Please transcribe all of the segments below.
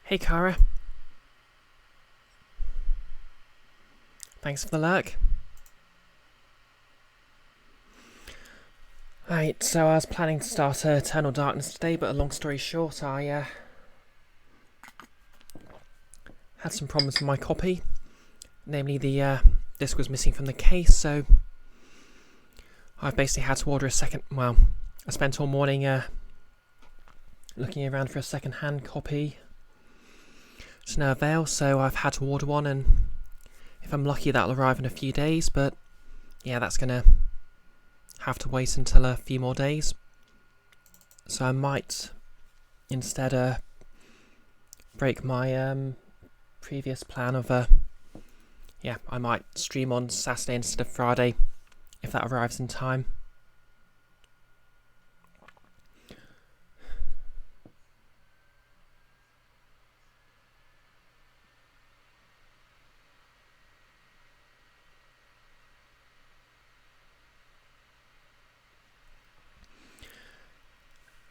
Hey Kara. Thanks for the lurk. Right, so I was planning to start Eternal Darkness today, but a long story short, I had some problems with my copy. Namely, the disc was missing from the case, so I've basically had to order a second... Well, I spent all morning looking around for a second-hand copy. It's no avail, so I've had to order one, and if I'm lucky that'll arrive in a few days, but yeah, that's gonna have to wait until a few more days. So I might instead break my previous plan of yeah, I might stream on Saturday instead of Friday if that arrives in time.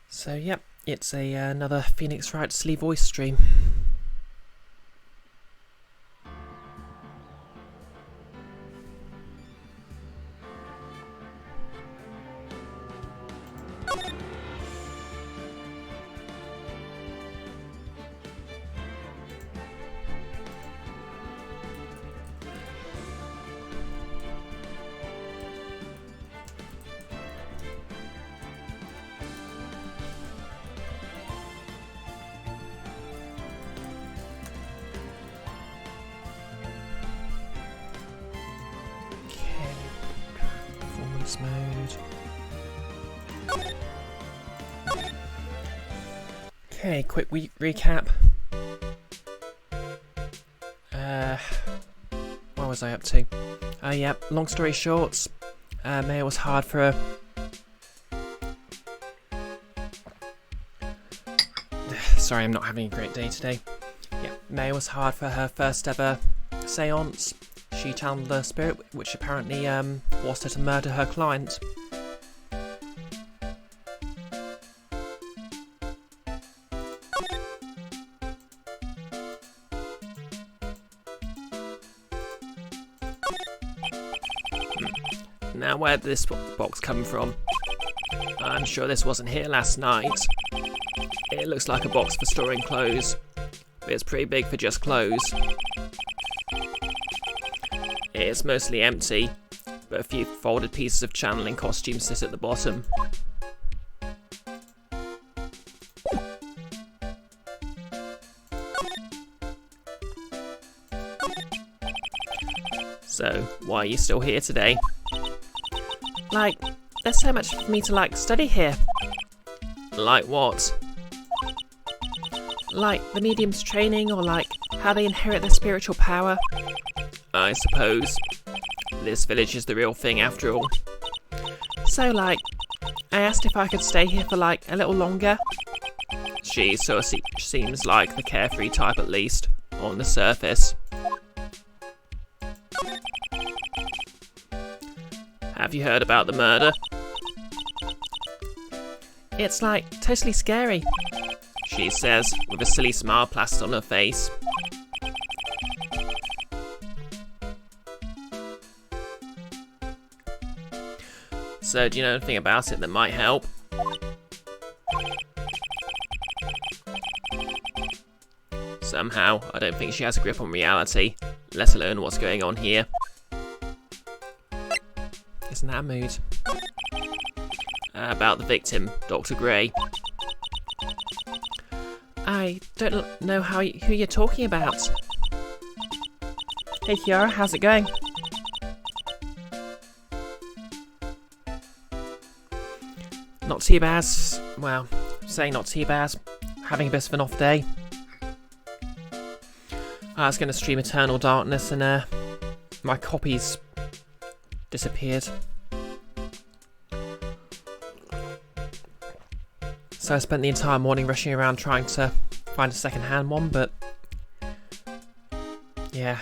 So yep, it's another Phoenix Wright Silly Voice stream. Mode. Okay, quick recap. What was I up to? Yeah, long story short, Maya was hard for her. Sorry, I'm not having a great day today. Yeah, Maya was hard for her first ever seance. She channeled the spirit, which apparently forced her to murder her client. Now, where did this box come from? I'm sure this wasn't here last night. It looks like a box for storing clothes, but it's pretty big for just clothes. It's mostly empty, but a few folded pieces of channeling costumes sit at the bottom. So, why are you still here today? Like, there's so much for me to, study here. Like what? Like the medium's training, or how they inherit their spiritual power. I suppose. This village is the real thing after all. So, I asked if I could stay here for, a little longer. She sort of seems like the carefree type, at least, on the surface. Have you heard about the murder? It's, totally scary, she says, with a silly smile plastered on her face. So, do you know anything about it that might help? Somehow, I don't think she has a grip on reality, let alone what's going on here. Isn't that a mood? About the victim, Dr. Gray. I don't know who you're talking about. Hey Kiara, how's it going? Not too bad. Well, saying not too bad. Having a bit of an off day. I was going to stream Eternal Darkness and my copies disappeared. So I spent the entire morning rushing around trying to find a second-hand one, but yeah.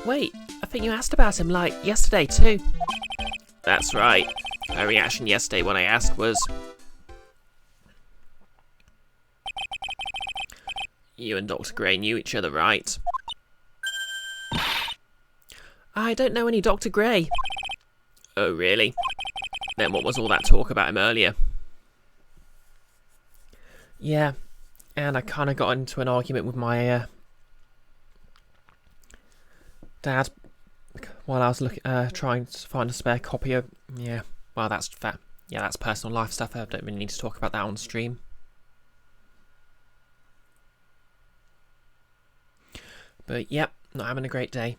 Wait, I think you asked about him, yesterday too. That's right. Her reaction yesterday when I asked was, "You and Dr. Gray knew each other, right?" "I don't know any Dr. Gray." "Oh, really? Then what was all that talk about him earlier?" "Yeah, and I kind of got into an argument with my dad while I was trying to find a spare copy of... Yeah, well, that's fair. Yeah, that's personal life stuff. I don't really need to talk about that on stream. But, yep, not having a great day."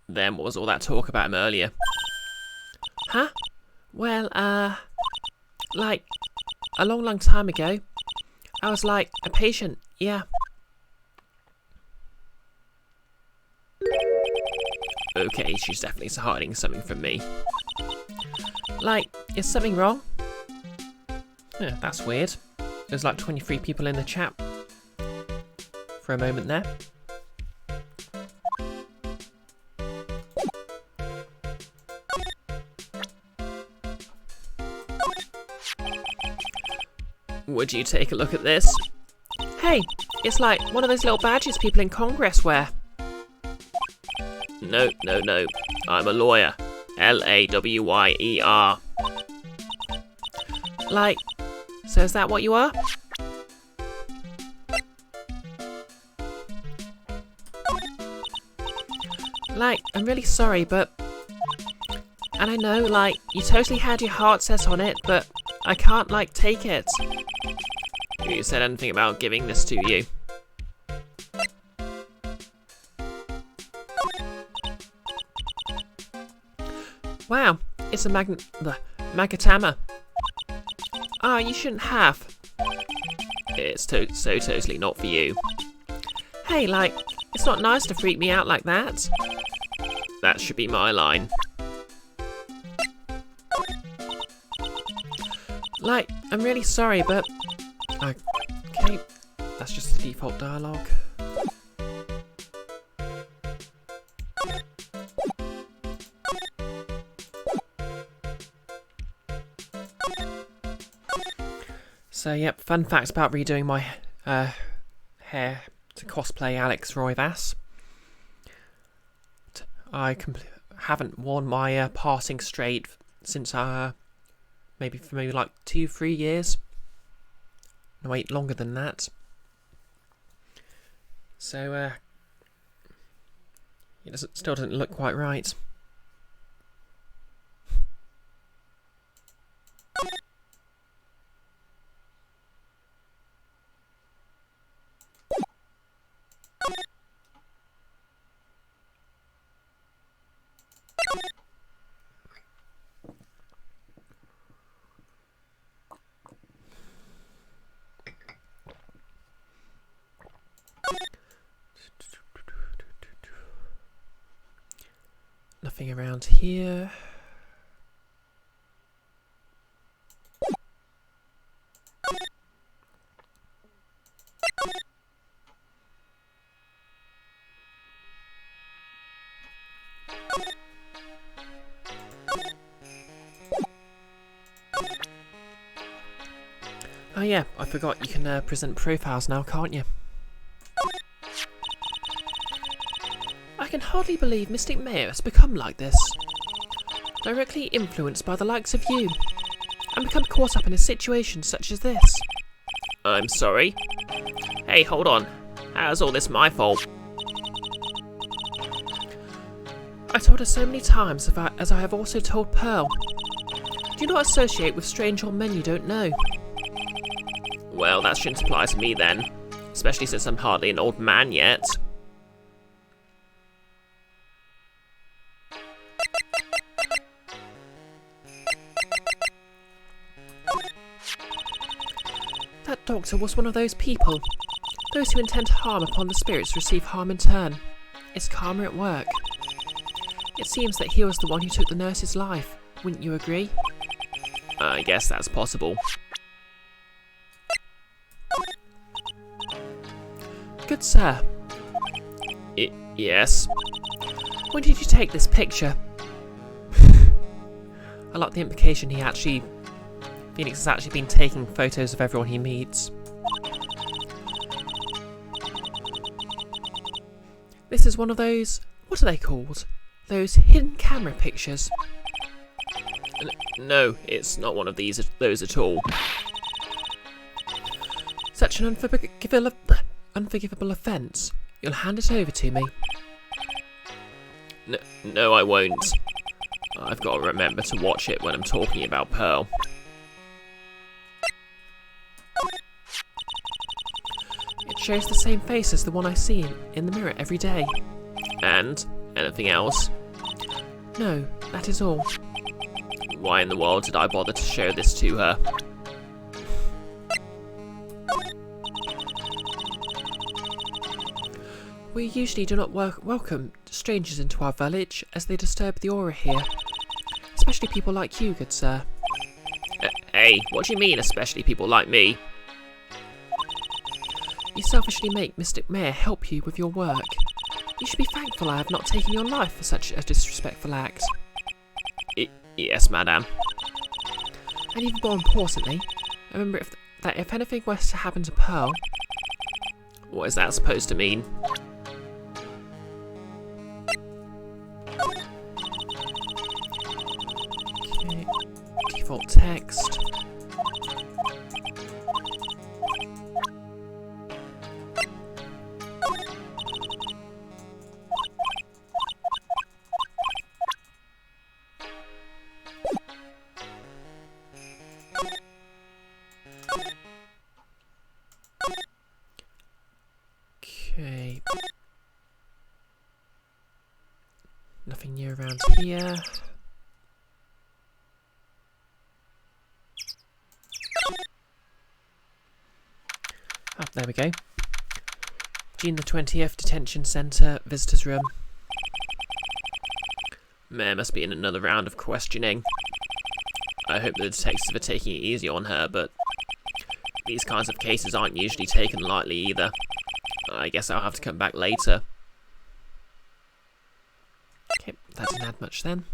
"Then what was all that talk about him earlier?" "Huh? Well, like, a long time ago, I was, like, a patient, yeah." Okay, she's definitely hiding something from me. "Like, is something wrong?" Yeah, that's weird. There's like 23 people in the chat for a moment there. Would you take a look at this? Hey, it's like one of those little badges people in Congress wear. No. I'm a lawyer. Lawyer. Like, so is that what you are? Like, I'm really sorry, but... And I know, like, you totally had your heart set on it, but I can't, like, take it. Who said anything about giving this to you? Wow, it's a magatama. Ah, you shouldn't have. It's so totally not for you. Hey, like, it's not nice to freak me out like that. That should be my line. Like, I'm really sorry, but... Okay, that's just the default dialogue. So, yep, fun facts about redoing my hair to cosplay Alex Roivas. I haven't worn my passing straight since maybe like 2-3 years. No, wait, longer than that. So it still doesn't look quite right. Nothing around here. Oh yeah, I forgot you can present profiles now, can't you? I can hardly believe Mystic Mayor has become like this. Directly influenced by the likes of you. And become caught up in a situation such as this. I'm sorry? Hey, hold on. How's all this my fault? I told her so many times, as I have also told Pearl. Do not associate with strange old men you don't know. Well, that shouldn't apply to me then. Especially since I'm hardly an old man yet. That doctor was one of those people. Those who intend harm upon the spirits receive harm in turn. It's karma at work. It seems that he was the one who took the nurse's life. Wouldn't you agree? I guess that's possible. Good sir. Yes? When did you take this picture? I like the implication Phoenix has actually been taking photos of everyone he meets. This is one of those, what are they called? Those hidden camera pictures. No, it's not one of those at all. Such an unforgivable offence. You'll hand it over to me. No, I won't. I've got to remember to watch it when I'm talking about Pearl. It shows the same face as the one I see in the mirror every day. And? Anything else? No, that is all. Why in the world did I bother to show this to her? We usually do not welcome strangers into our village, as they disturb the aura here. Especially people like you, good sir. Hey, what do you mean, especially people like me? You selfishly make Mystic Mayor help you with your work. You should be thankful I have not taken your life for such a disrespectful act. Yes, madame. And even more importantly, remember that if anything were to happen to Pearl... What is that supposed to mean? Okay, default text. Okay. Nothing new around here. Oh, there we go. June the 20th, Detention Centre, Visitors Room. Mayor must be in another round of questioning. I hope the detectives are taking it easy on her, but these kinds of cases aren't usually taken lightly either. I guess I'll have to come back later. Okay, that didn't add much then.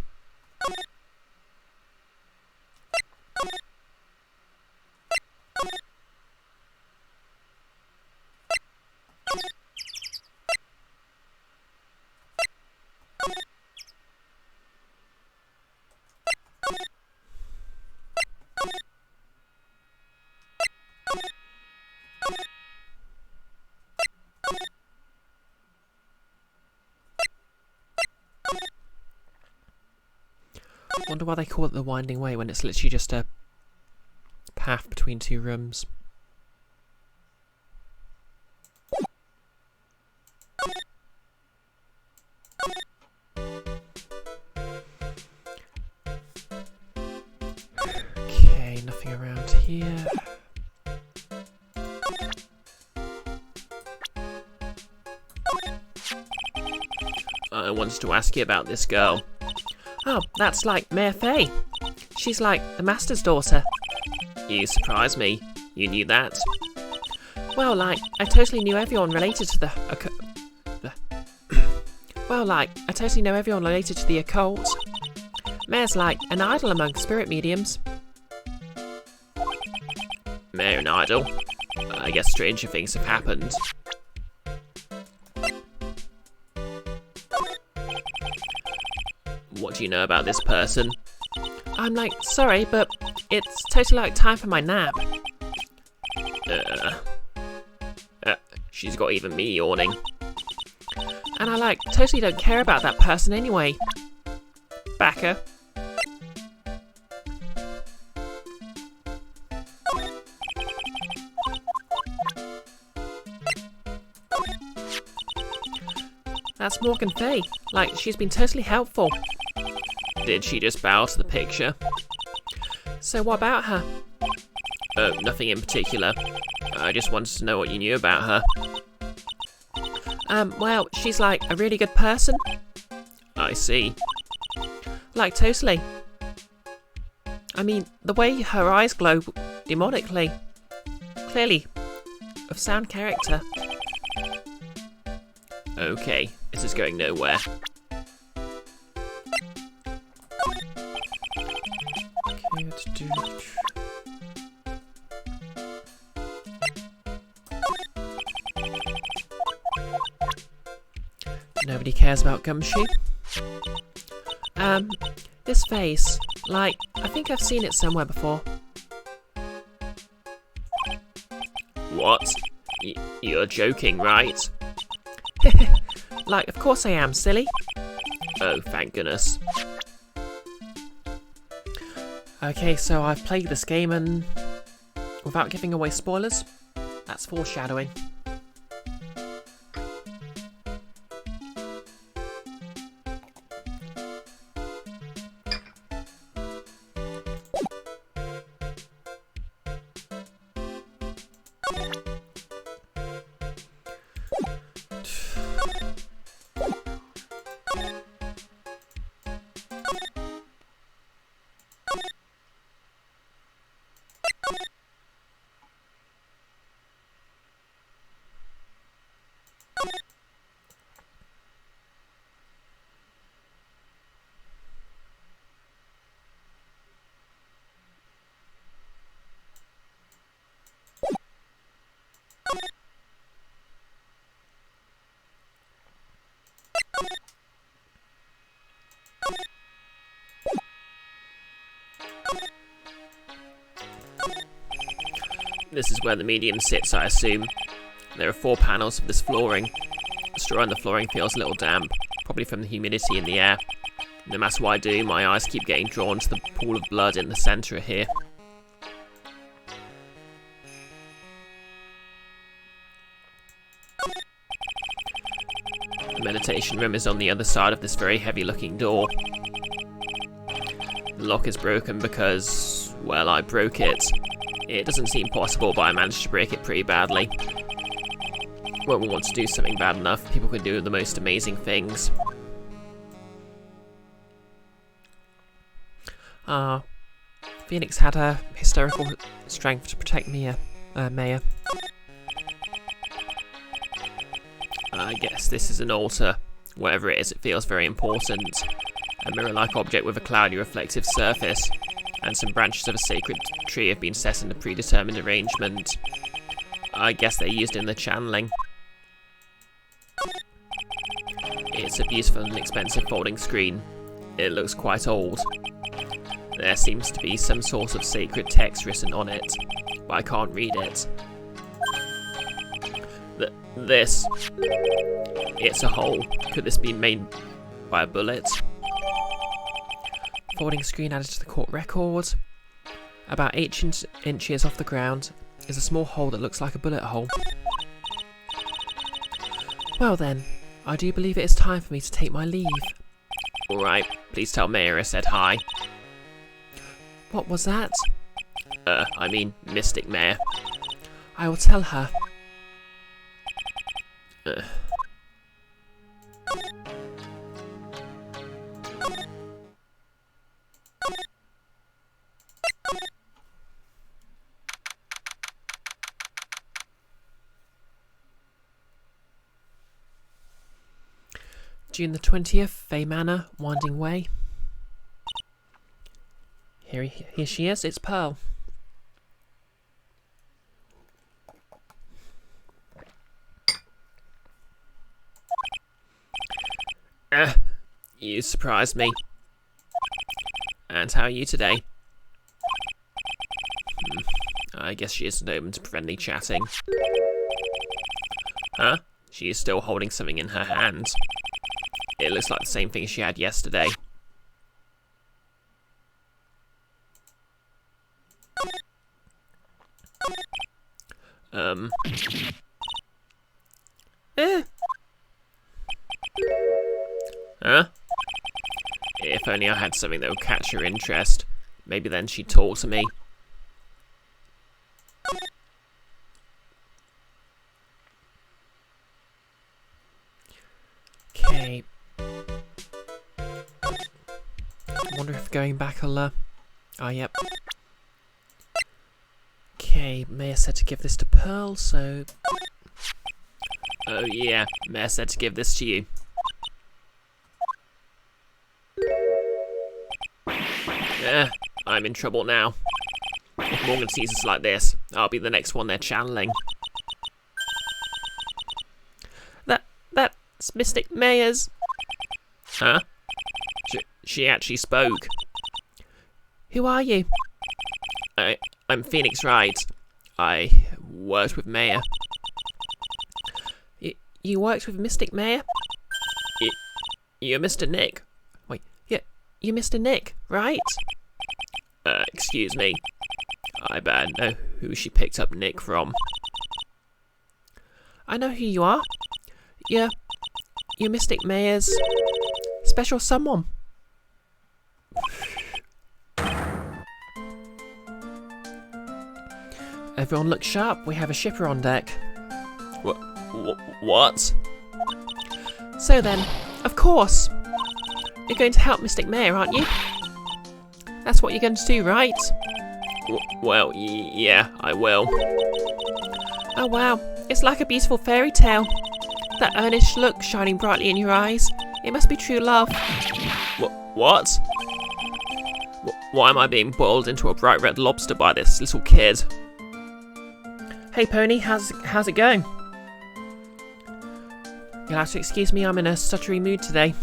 Wonder why they call it the Winding Way when it's literally just a path between two rooms. Okay, nothing around here. I wanted to ask you about this girl. Oh, that's like Mayor Faye. She's like the Master's daughter. You surprise me. You knew that? Well, like, I totally knew everyone related to the I totally know everyone related to the occult. Mayor's like an idol among spirit mediums. Mayor an idol? I guess stranger things have happened. What do you know about this person? I'm like, sorry, but it's totally like time for my nap. She's got even me yawning. And I like totally don't care about that person anyway. Backer. That's Morgan Faye. Like, she's been totally helpful. Did she just bow to the picture? So what about her? Nothing in particular. I just wanted to know what you knew about her. Well, she's like a really good person. I see. Like, totally. I mean, the way her eyes glow demonically. Clearly, of sound character. Okay, this is going nowhere. nobody cares about Gumshoe. This face, like, I think I've seen it somewhere before. What? You're joking, right? Like, of course I am, silly. Oh, thank goodness. Okay, so I've played this game and, without giving away spoilers, that's foreshadowing. This is where the medium sits, I assume. There are 4 panels of this flooring. The straw on the flooring feels a little damp, probably from the humidity in the air. No matter what I do, my eyes keep getting drawn to the pool of blood in the centre here. The meditation room is on the other side of this very heavy-looking door. The lock is broken because, well, I broke it. It doesn't seem possible, but I managed to break it pretty badly. When we want to do something bad enough, people can do the most amazing things. Phoenix had a hysterical strength to protect Mia, Maya. I guess this is an altar. Whatever it is, it feels very important. A mirror-like object with a cloudy reflective surface, and some branches of a sacred tree have been set in a predetermined arrangement. I guess they're used in the channeling. It's a beautiful and expensive folding screen. It looks quite old. There seems to be some sort of sacred text written on it, but I can't read it. This. It's a hole. Could this be made by a bullet? Folding screen added to the court record. About 8 inches off the ground is a small hole that looks like a bullet hole. Well then, I do believe it is time for me to take my leave. Alright, please tell Mayor I said hi. What was that? I mean, Mystic Mayor. I will tell her. June the 20th, Fay Manor, Winding Way. Here she is, it's Pearl. You surprised me. And how are you today? I guess she isn't open to friendly chatting. Huh? She is still holding something in her hand. It looks like the same thing she had yesterday. Huh? If only I had something that would catch her interest. Maybe then she'd talk to me. Okay. I wonder if going back will, yep. Okay, Maya said to give this to Pearl, so... Oh yeah, Mayor said to give this to you. I'm in trouble now. If Morgan sees us like this, I'll be the next one they're channeling. It's Mystic Mayors. Huh? She actually spoke. Who are you? I'm Phoenix Wright. I worked with Maya. You worked with Mystic Mayor? You're Mr. Nick. Wait, yeah, you're Mr. Nick, right? Excuse me. I bet know who she picked up Nick from. I know who you are. You're Mystic Mayor's special someone. Everyone look sharp, we have a shipper on deck. What? So then, of course, you're going to help Mystic Mayor, aren't you? That's what you're going to do, right? Well, yeah, I will. Oh wow, it's like a beautiful fairy tale. That earnest look shining brightly in your eyes. It must be true love. What? Why am I being boiled into a bright red lobster by this little kid? Hey Pony, how's it going? You'll have to excuse me, I'm in a stuttery mood today.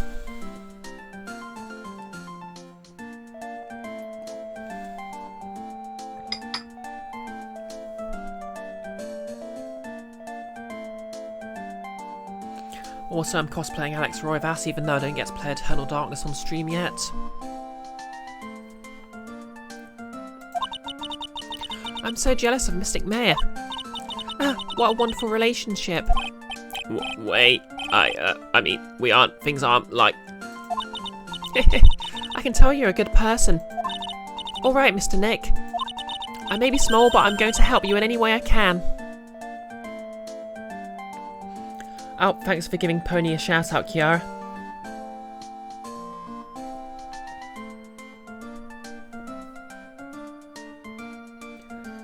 Also, I'm cosplaying Alex Royvass, even though I don't get to play Eternal Darkness on stream yet. I'm so jealous of Mystic Mayor. What a wonderful relationship. Wait, I mean, things aren't like... I can tell you're a good person. Alright, Mr. Nick. I may be small, but I'm going to help you in any way I can. Oh, thanks for giving Pony a shout out, Kiara.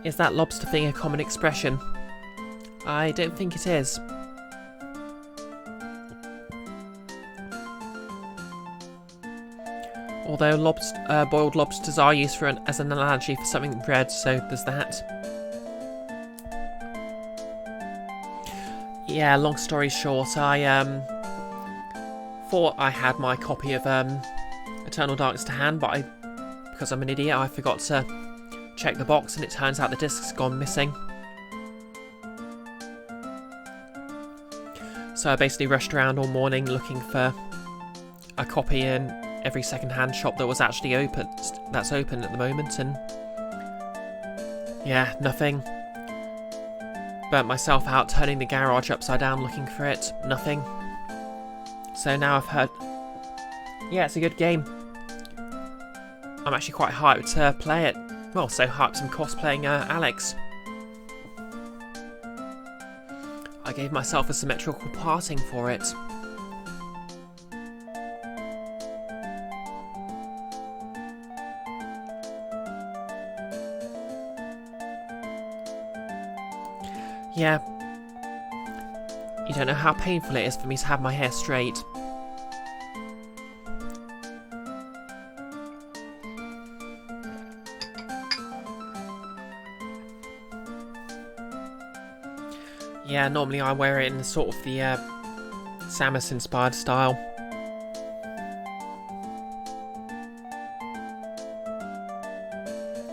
Is that lobster thing a common expression? I don't think it is. Although boiled lobsters are used as an analogy for something red, so there's that. Yeah, long story short, I thought I had my copy of Eternal Darkness to hand, but because I'm an idiot, I forgot to check the box, and it turns out the disc's gone missing. So I basically rushed around all morning looking for a copy in every second-hand shop that was actually open, that's open at the moment, and yeah, nothing. Burnt myself out turning the garage upside down looking for it, nothing. So now I've heard, yeah, it's a good game. I'm actually quite hyped to play it. Well, so hyped I'm cosplaying Alex. I gave myself a symmetrical parting for it. Yeah. You don't know how painful it is for me to have my hair straight. Yeah, normally I wear it in sort of the Samus-inspired style.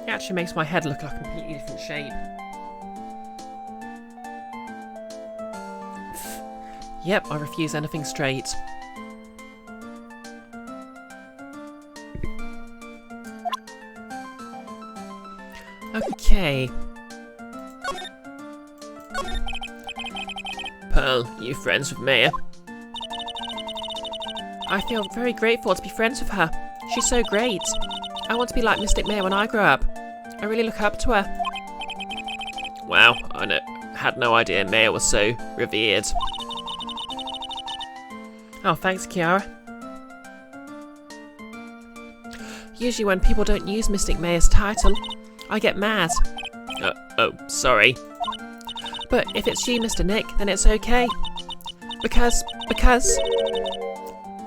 It actually makes my head look like a completely different shape. Yep, I refuse anything straight. Okay. Pearl, you friends with Maya? I feel very grateful to be friends with her. She's so great. I want to be like Mystic Maya when I grow up. I really look up to her. Wow, I had no idea Maya was so revered. Oh, thanks, Kiara. Usually when people don't use Mystic Mayor's title, I get mad. Oh, sorry. But if it's you, Mr. Nick, then it's okay. Because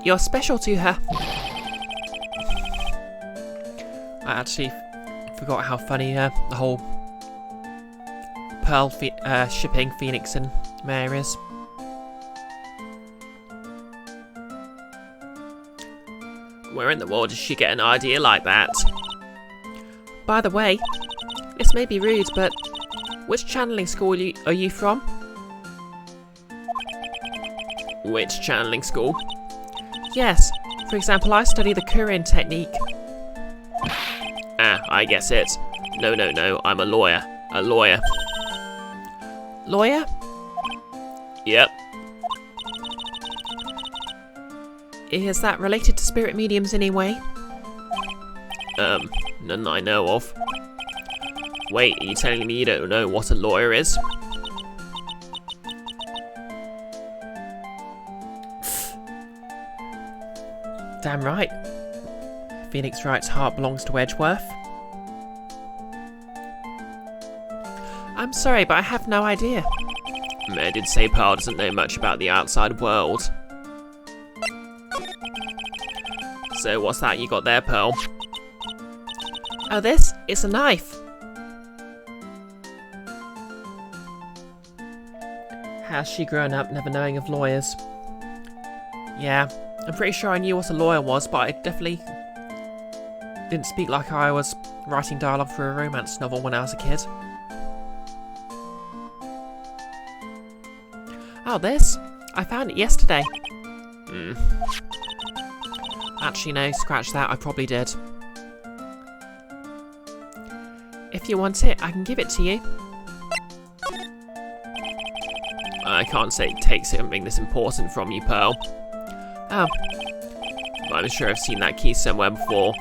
you're special to her. I actually forgot how funny the whole Pearl shipping Phoenix and Mare is. Where in the world did she get an idea like that? By the way, this may be rude, but which channeling school are you from? Which channeling school? Yes, for example, I study the Kurin technique. Ah, I guess it. No, I'm a lawyer. A lawyer. Lawyer? Yep. Is that related to spirit mediums in any way? None I know of. Wait, are you telling me you don't know what a lawyer is? Damn right. Phoenix Wright's heart belongs to Edgeworth. I'm sorry, but I have no idea. I did say Pearl doesn't know much about the outside world. So what's that you got there, Pearl? Oh, this? It's a knife. Has she grown up never knowing of lawyers? Yeah, I'm pretty sure I knew what a lawyer was, but I definitely didn't speak like I was writing dialogue for a romance novel when I was a kid. Oh, this? I found it yesterday. Actually, no, scratch that, I probably did. If you want it, I can give it to you. I can't take something this important from you, Pearl. Oh. But I'm sure I've seen that key somewhere before,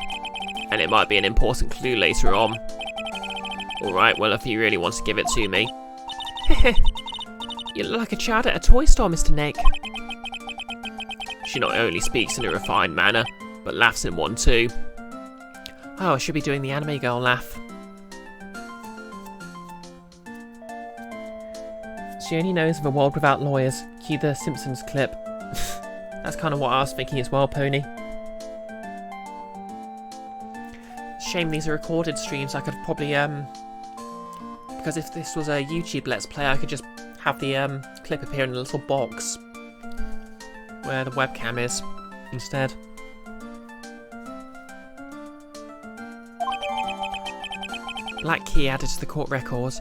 and it might be an important clue later on. Alright, well, if you really want to give it to me. You look like a child at a toy store, Mr. Nick. She not only speaks in a refined manner, but laughs in one too. Oh, I should be doing the anime girl laugh. She only knows of a world without lawyers. Cue the Simpsons clip. That's kind of what I was thinking as well, Pony. Shame these are recorded streams. I could probably, because if this was a YouTube Let's Play, I could just have the clip appear in a little box where the webcam is instead. Black key added to the court record.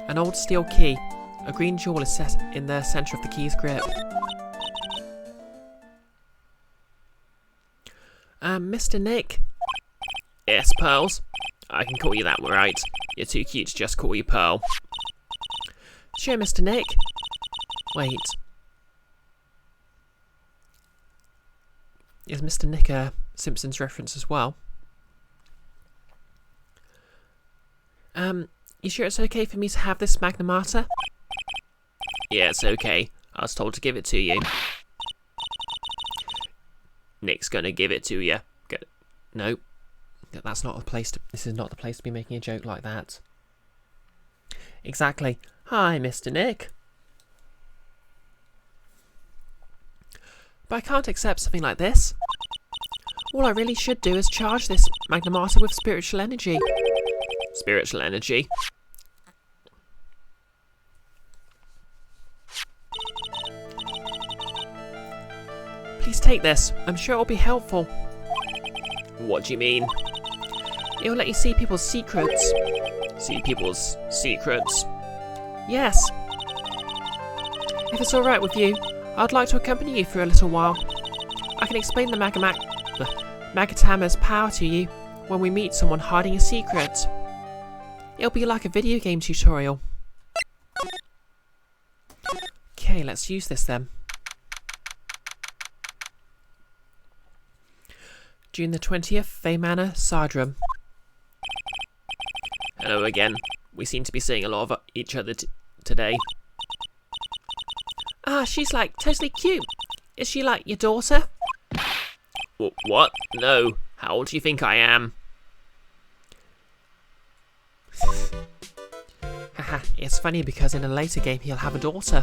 An old steel key. A green jewel is set in the centre of the key's grip. Mr. Nick? Yes, Pearls? I can call you that, right? You're too cute to just call you Pearl. Sure, Mr. Nick. Wait. Is Mr. Nick a Simpsons reference as well? You sure it's okay for me to have this Magna Mater? Yeah, it's okay. I was told to give it to you. Nick's gonna give it to you. Nope. That's not a place to... This is not the place to be making a joke like that. Exactly. Hi, Mr. Nick. But I can't accept something like this. All I really should do is charge this Magna Mater with spiritual energy. Spiritual energy? Please take this. I'm sure it will be helpful. What do you mean? It will let you see people's secrets. See people's secrets? Yes. If it's alright with you, I'd like to accompany you for a little while. I can explain the Magatama's power to you when we meet someone hiding a secret. It'll be like a video game tutorial. Okay, let's use this then. June the 20th, Fey Manor, Sardrum. Hello again. We seem to be seeing a lot of each other today. Ah, she's like totally cute. Is she like your daughter? What? No. How old do you think I am? Haha, it's funny because in a later game he'll have a daughter.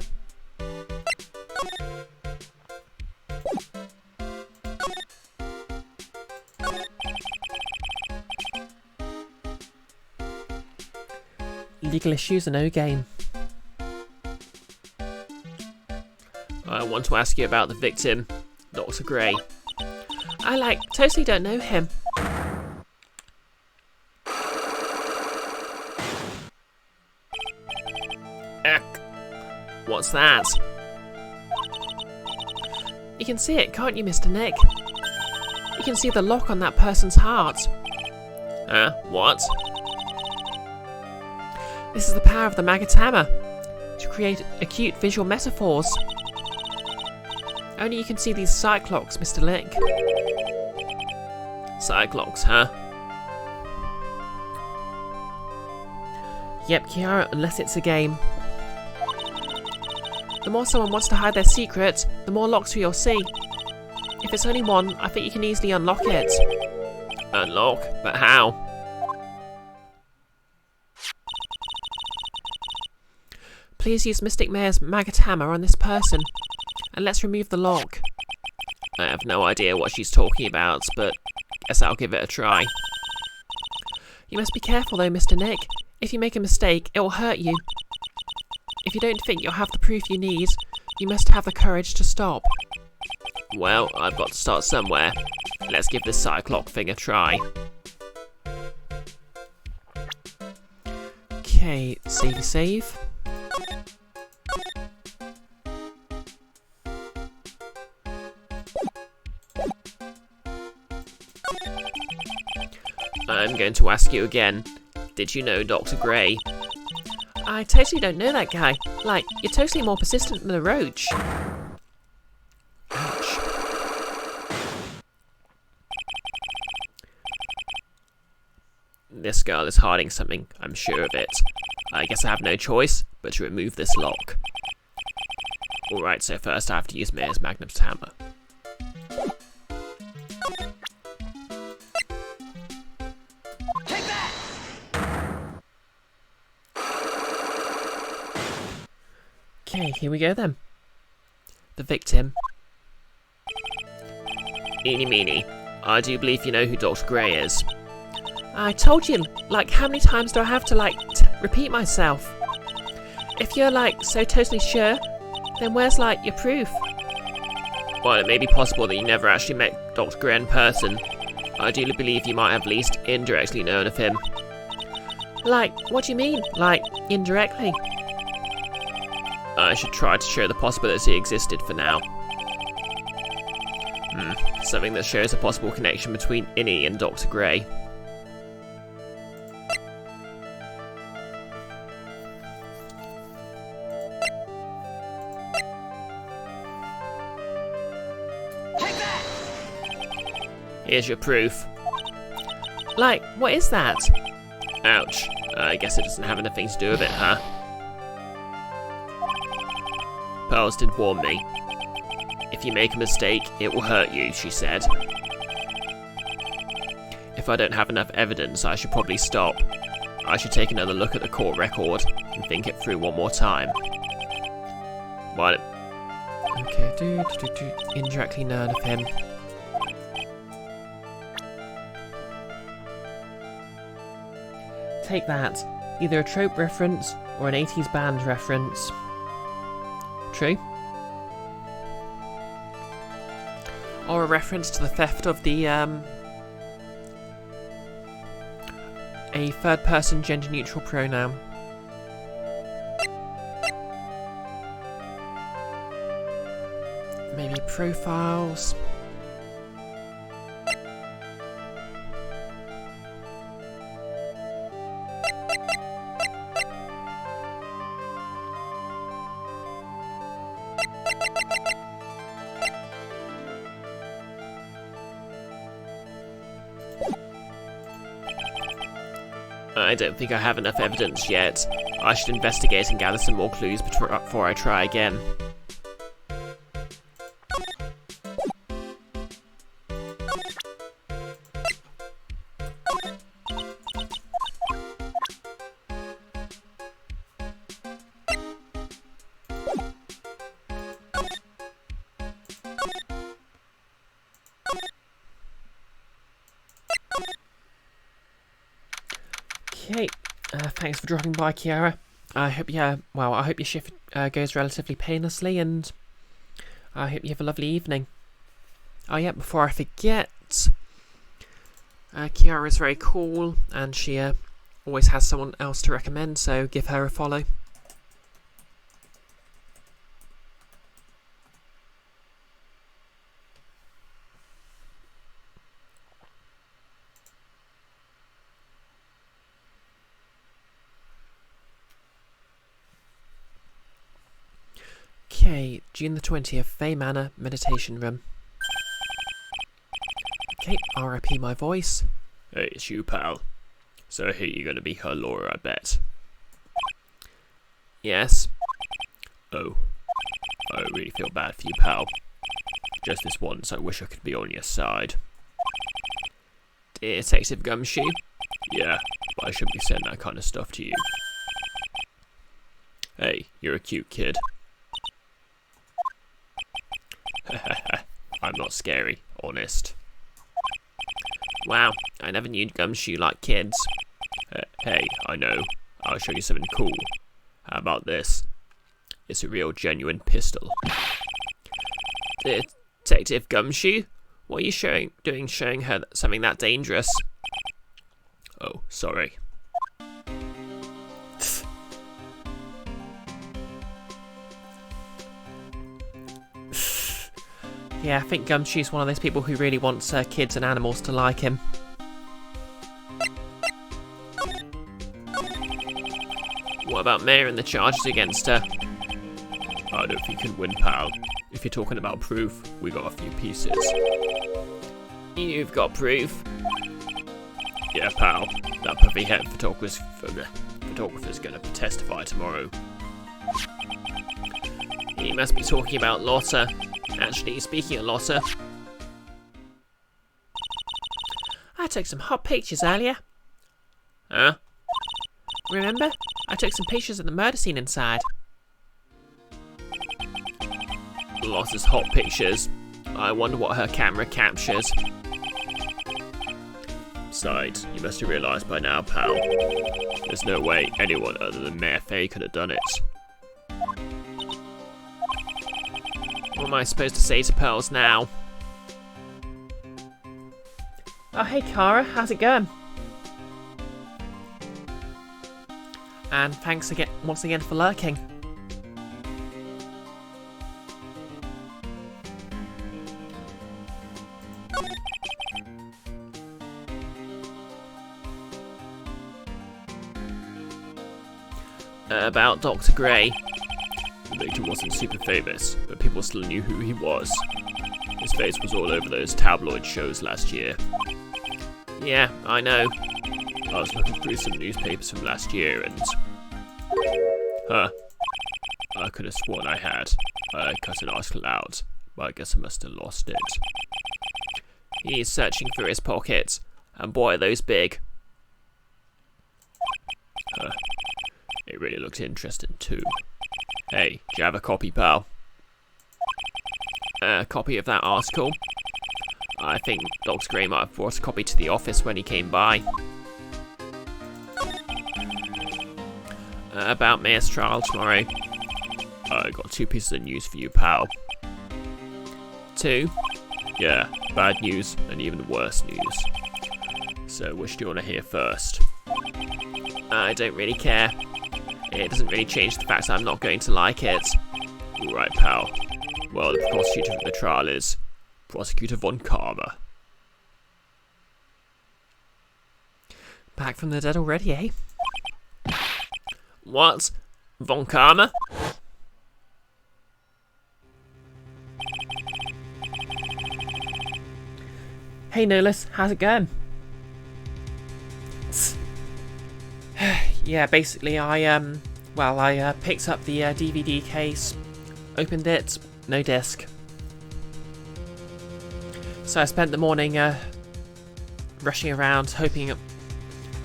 Legal issues are no game. I want to ask you about the victim, Dr. Gray. I totally don't know him. Eck. What's that? You can see it, can't you, Mr. Nick? You can see the lock on that person's heart. Huh? What? This is the power of the maggot hammer to create acute visual metaphors. Only you can see these cyclocks, Mr. Nick. Cyclocks, huh? Yep, Kiara, unless it's a game. The more someone wants to hide their secret, the more locks you'll see. If it's only one, I think you can easily unlock it. Unlock? But how? Please use Mystic Mayor's maggot hammer on this person, and let's remove the lock. I have no idea what she's talking about, but guess I'll give it a try. You must be careful though, Mr. Nick. If you make a mistake, it will hurt you. If you don't think you'll have the proof you need, you must have the courage to stop. Well, I've got to start somewhere. Let's give this cyclock thing a try. Okay, save. I'm going to ask you again. Did you know Dr. Gray? I totally don't know that guy. You're totally more persistent than a roach. Ouch. This girl is hiding something, I'm sure of it. I guess I have no choice but to remove this lock. Alright, so first I have to use Mayor's Magnus hammer. Okay, here we go then. The victim. Eeny meeny, I do believe you know who Dr. Gray is. I told you, how many times do I have to, repeat myself? If you're, so totally sure, then where's, your proof? While it may be possible that you never actually met Dr. Gray in person, I do believe you might have at least indirectly known of him. What do you mean? Indirectly? I should try to show the possibility existed for now. Something that shows a possible connection between Innie and Dr. Gray. Here's your proof. What is that? Ouch. I guess it doesn't have anything to do with it, huh? Pearls did warn me. If you make a mistake, it will hurt you, she said. If I don't have enough evidence, I should probably stop. I should take another look at the court record and think it through one more time. What? Okay, indirectly known of him. Take that. Either a trope reference or an 80s band reference. True. Or a reference to the theft of the, a third-person gender-neutral pronoun. Maybe profiles. I don't think I have enough evidence yet. I should investigate and gather some more clues before I try again. Okay, thanks for dropping by, Kiara. I hope your shift goes relatively painlessly, and I hope you have a lovely evening. Oh yeah, before I forget, Kiara is very cool, and she always has someone else to recommend, so give her a follow. Okay, June the 20th, Faye Manor, Meditation Room. Okay, RIP my voice. Hey, it's you, pal. So here you're gonna be her lawyer, I bet. Yes. Oh, I really feel bad for you, pal. Just this once, I wish I could be on your side. Detective Gumshoe? Yeah, but I shouldn't be saying that kind of stuff to you. Hey, you're a cute kid. I'm not scary, honest. Wow, I never knew Gumshoe liked kids. Hey, I know. I'll show you something cool. How about this? It's a real genuine pistol. Detective Gumshoe? What are you showing her something that dangerous? Oh, sorry. Yeah, I think Gumshoe's one of those people who really wants kids and animals to like him. What about Maya and the charges against her? I don't think you can win, pal. If you're talking about proof, we got a few pieces. You've got proof? Yeah, pal. That puffy head photographer's gonna testify tomorrow. He must be talking about Lotta. Actually, speaking of Lotta, I took some hot pictures earlier. Huh? Remember? I took some pictures of the murder scene inside. Lotta's hot pictures. I wonder what her camera captures. Besides, you must have realised by now, pal. There's no way anyone other than Mayor Faye could have done it. What am I supposed to say to Pearls now? Oh, hey Kara, how's it going? And thanks again, once again for lurking. About Dr. Gray. The victim wasn't super famous, but people still knew who he was. His face was all over those tabloid shows last year. Yeah, I know. I was looking through some newspapers from last year and... Huh. I could have sworn I had. I cut an article out, but I guess I must have lost it. He's searching through his pockets, and boy are those big. Huh. It really looks interesting too. Hey, do you have a copy, pal? A copy of that article? I think Dr. Gray might have brought a copy to the office when he came by. About Mayor's trial tomorrow. I got 2 pieces of news for you, pal. 2? Yeah, bad news and even worse news. So, which do you want to hear first? I don't really care. It doesn't really change the fact that I'm not going to like it. Right, pal. Well, the prosecutor for the trial is Prosecutor Von Karma. Back from the dead already, eh? What? Von Karma? Hey Nolus, how's it going? Yeah, basically I picked up the DVD case, opened it, no disc. So I spent the morning rushing around, hoping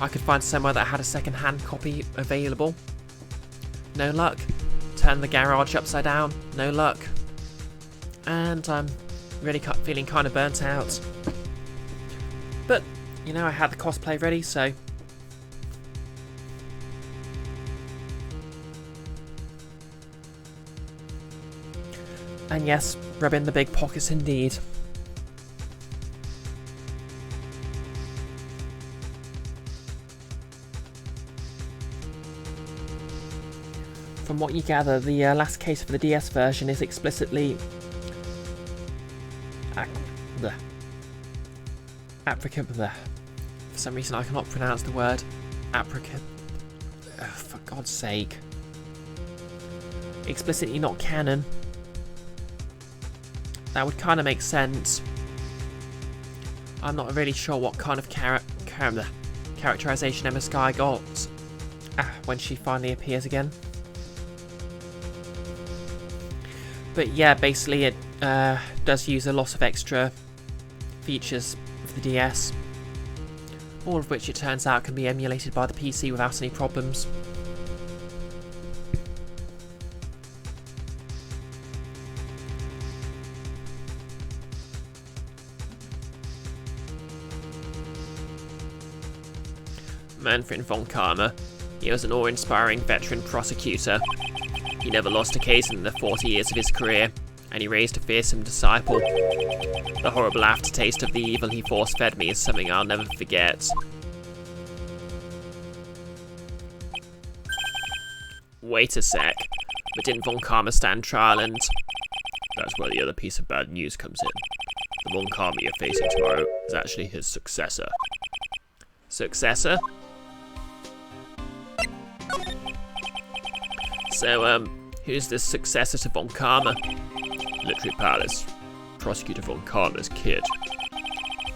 I could find somewhere that had a second-hand copy available. No luck. Turned the garage upside down, no luck. And I'm really feeling kind of burnt out. But, you know, I had the cosplay ready, so... And yes, rub in the big pockets indeed. From what you gather, the last case for the DS version is explicitly applicable. For some reason, I cannot pronounce the word applicable. For God's sake. Explicitly not canon. That would kind of make sense. I'm not really sure what kind of characterization Emma Sky got when she finally appears again. But yeah, basically it does use a lot of extra features of the DS, all of which it turns out can be emulated by the PC without any problems. Manfred von Karma. He was an awe-inspiring veteran prosecutor. He never lost a case in the 40 years of his career, and he raised a fearsome disciple. The horrible aftertaste of the evil he force-fed me is something I'll never forget. Wait a sec, but didn't von Karma stand trial and... That's where the other piece of bad news comes in. The von Karma you're facing tomorrow is actually his successor. Successor? So, who's the successor to von Karma? Literary Palace. Prosecutor von Karma's kid.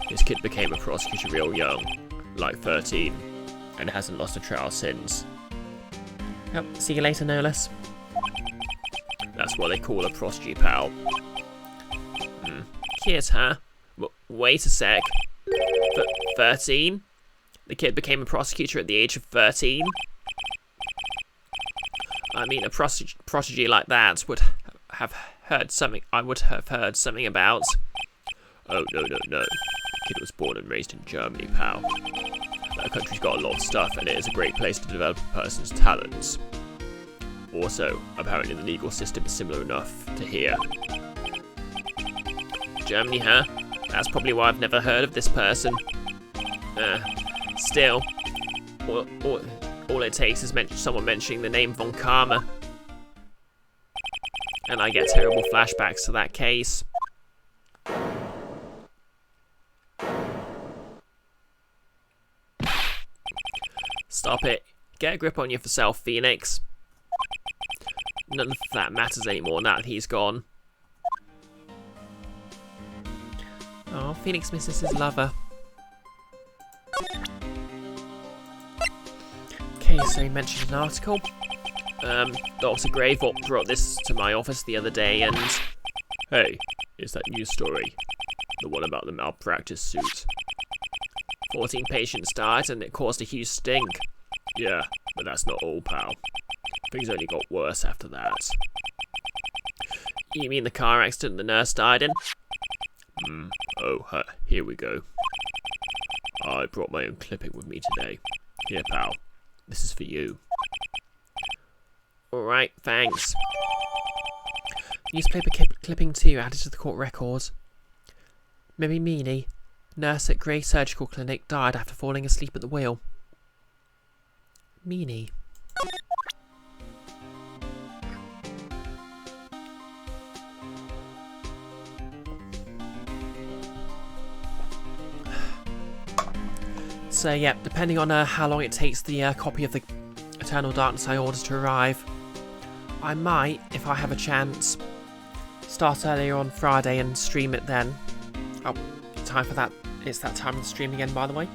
His kid became a prosecutor real young, like 13, and hasn't lost a trial since. Yep, see you later, no less. That's what they call a prosecutor, pal. Kid, huh? Wait a sec. 13? The kid became a prosecutor at the age of 13? I mean, a prodigy like that would have heard something I would have heard something about. Oh, no. The kid was born and raised in Germany, pal. That country's got a lot of stuff, and it is a great place to develop a person's talents. Also, apparently the legal system is similar enough to here. Germany, huh? That's probably why I've never heard of this person. Still, all it takes is someone mentioning the name von Karma, and I get terrible flashbacks to that case. Stop it. Get a grip on yourself, Phoenix. None of that matters anymore now that he's gone. Oh, Phoenix misses his lover. Okay, so you mentioned an article. Dr. Gray brought this to my office the other day and... Hey, it's that news story. The one about the malpractice suit. 14 patients died and it caused a huge stink. Yeah, but that's not all, pal. Things only got worse after that. You mean the car accident the nurse died in? Here we go. I brought my own clipping with me today. Here, pal. This is for you. Alright, thanks. Newspaper clipping 2 added to the court record. Mimi Meany, nurse at Grey Surgical Clinic, died after falling asleep at the wheel. Meany. So yeah, depending on how long it takes the copy of the Eternal Darkness I ordered to arrive, I might, if I have a chance, start earlier on Friday and stream it then. Oh, time for that. It's that time of the stream again, by the way.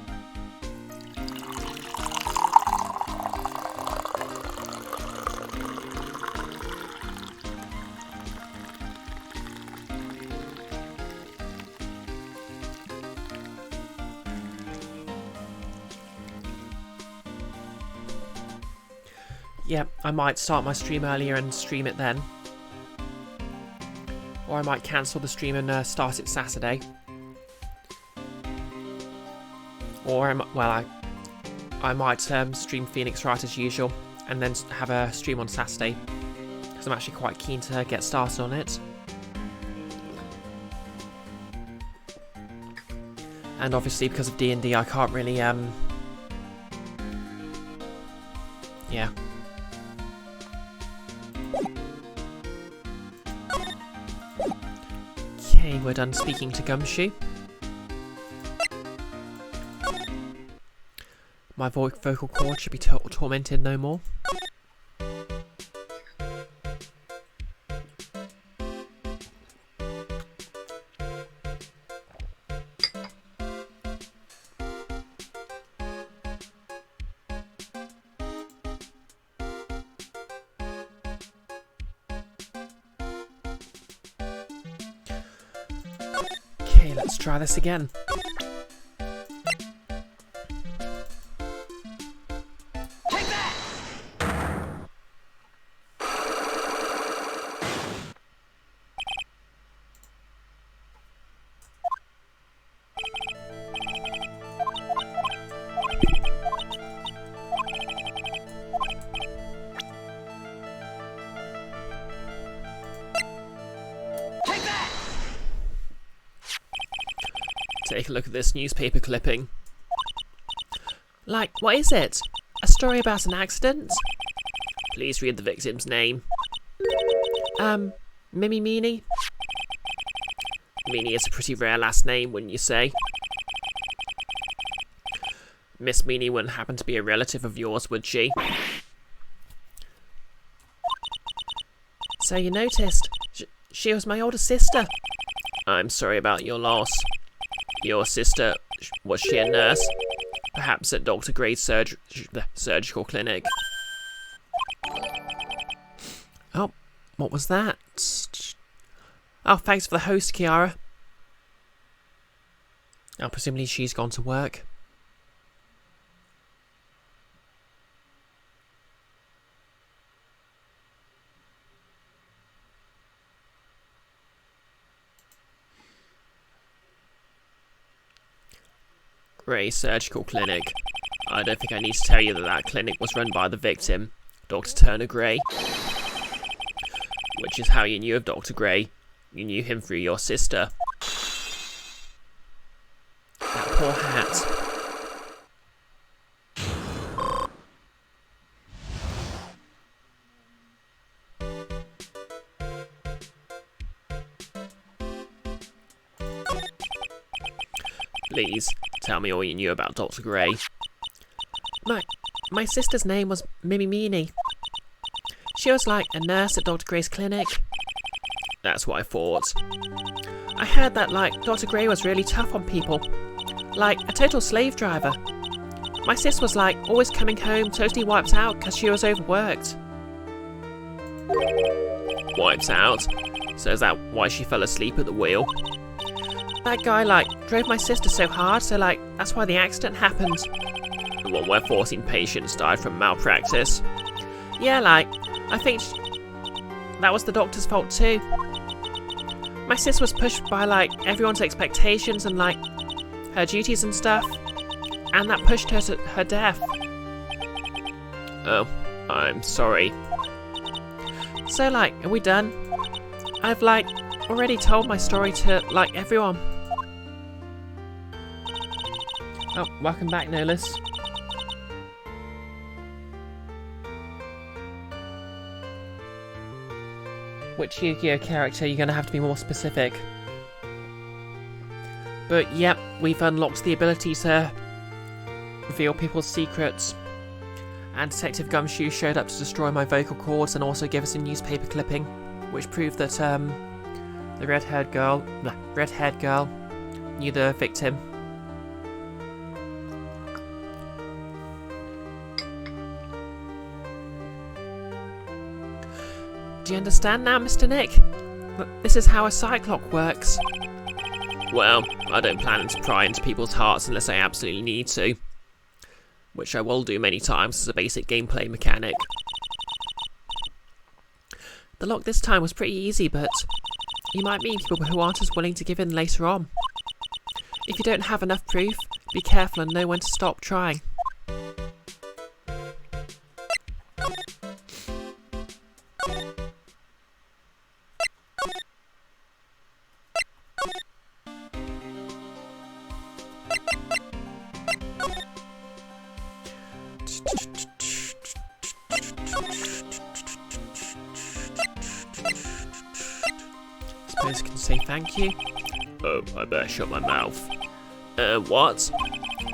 Yeah, I might start my stream earlier and stream it then. Or I might cancel the stream and start it Saturday. Or, I might stream Phoenix Wright as usual and then have a stream on Saturday. Because I'm actually quite keen to get started on it. And obviously because of D&D I can't really, yeah. Okay, we're done speaking to Gumshoe. My vocal cords should be tormented no more. Okay, let's try this again. Take a look at this newspaper clipping. Like, what is it? A story about an accident? Please read the victim's name. Mimi Meanie? Meanie is a pretty rare last name, wouldn't you say? Miss Meanie wouldn't happen to be a relative of yours, would she? So you noticed? She was my older sister. I'm sorry about your loss. Your sister, was she a nurse? Perhaps at Dr. Gray's surgical clinic. Oh, what was that? Oh, thanks for the host, Kiara. Oh, presumably she's gone to work. Gray Surgical Clinic. I don't think I need to tell you that that clinic was run by the victim, Dr. Turner Gray. Which is how you knew of Dr. Gray. You knew him through your sister. That poor hat. Please, tell me all you knew about Dr. Gray. My sister's name was Mimi Meanie. She was like a nurse at Dr. Gray's clinic. That's what I thought. I heard that, like, Dr. Gray was really tough on people. Like, a total slave driver. My sis was, like, always coming home totally wiped out because she was overworked. Wiped out? So is that why she fell asleep at the wheel? That guy, like, drove my sister so hard, so, like, that's why the accident happened. The one where 14 patients died from malpractice? Yeah, like, I think that was the doctor's fault too. My sis was pushed by, like, everyone's expectations and, like, her duties and stuff. And that pushed her to her death. Oh, I'm sorry. So, like, are we done? I've, like, already told my story to, like, everyone. Oh, welcome back, Nolis. Which Yu-Gi-Oh character you're going to have to be more specific. But, yep, we've unlocked the ability to reveal people's secrets. And Detective Gumshoe showed up to destroy my vocal cords and also give us a newspaper clipping, which proved that, the red-haired girl knew the victim. Do you understand now, Mr. Nick? This is how a cyclock works. Well, I don't plan to pry into people's hearts unless I absolutely need to. Which I will do many times as a basic gameplay mechanic. The lock this time was pretty easy, but you might meet people who aren't as willing to give in later on. If you don't have enough proof, be careful and know when to stop trying. Suppose I can say thank you. Oh, I better shut my mouth. What?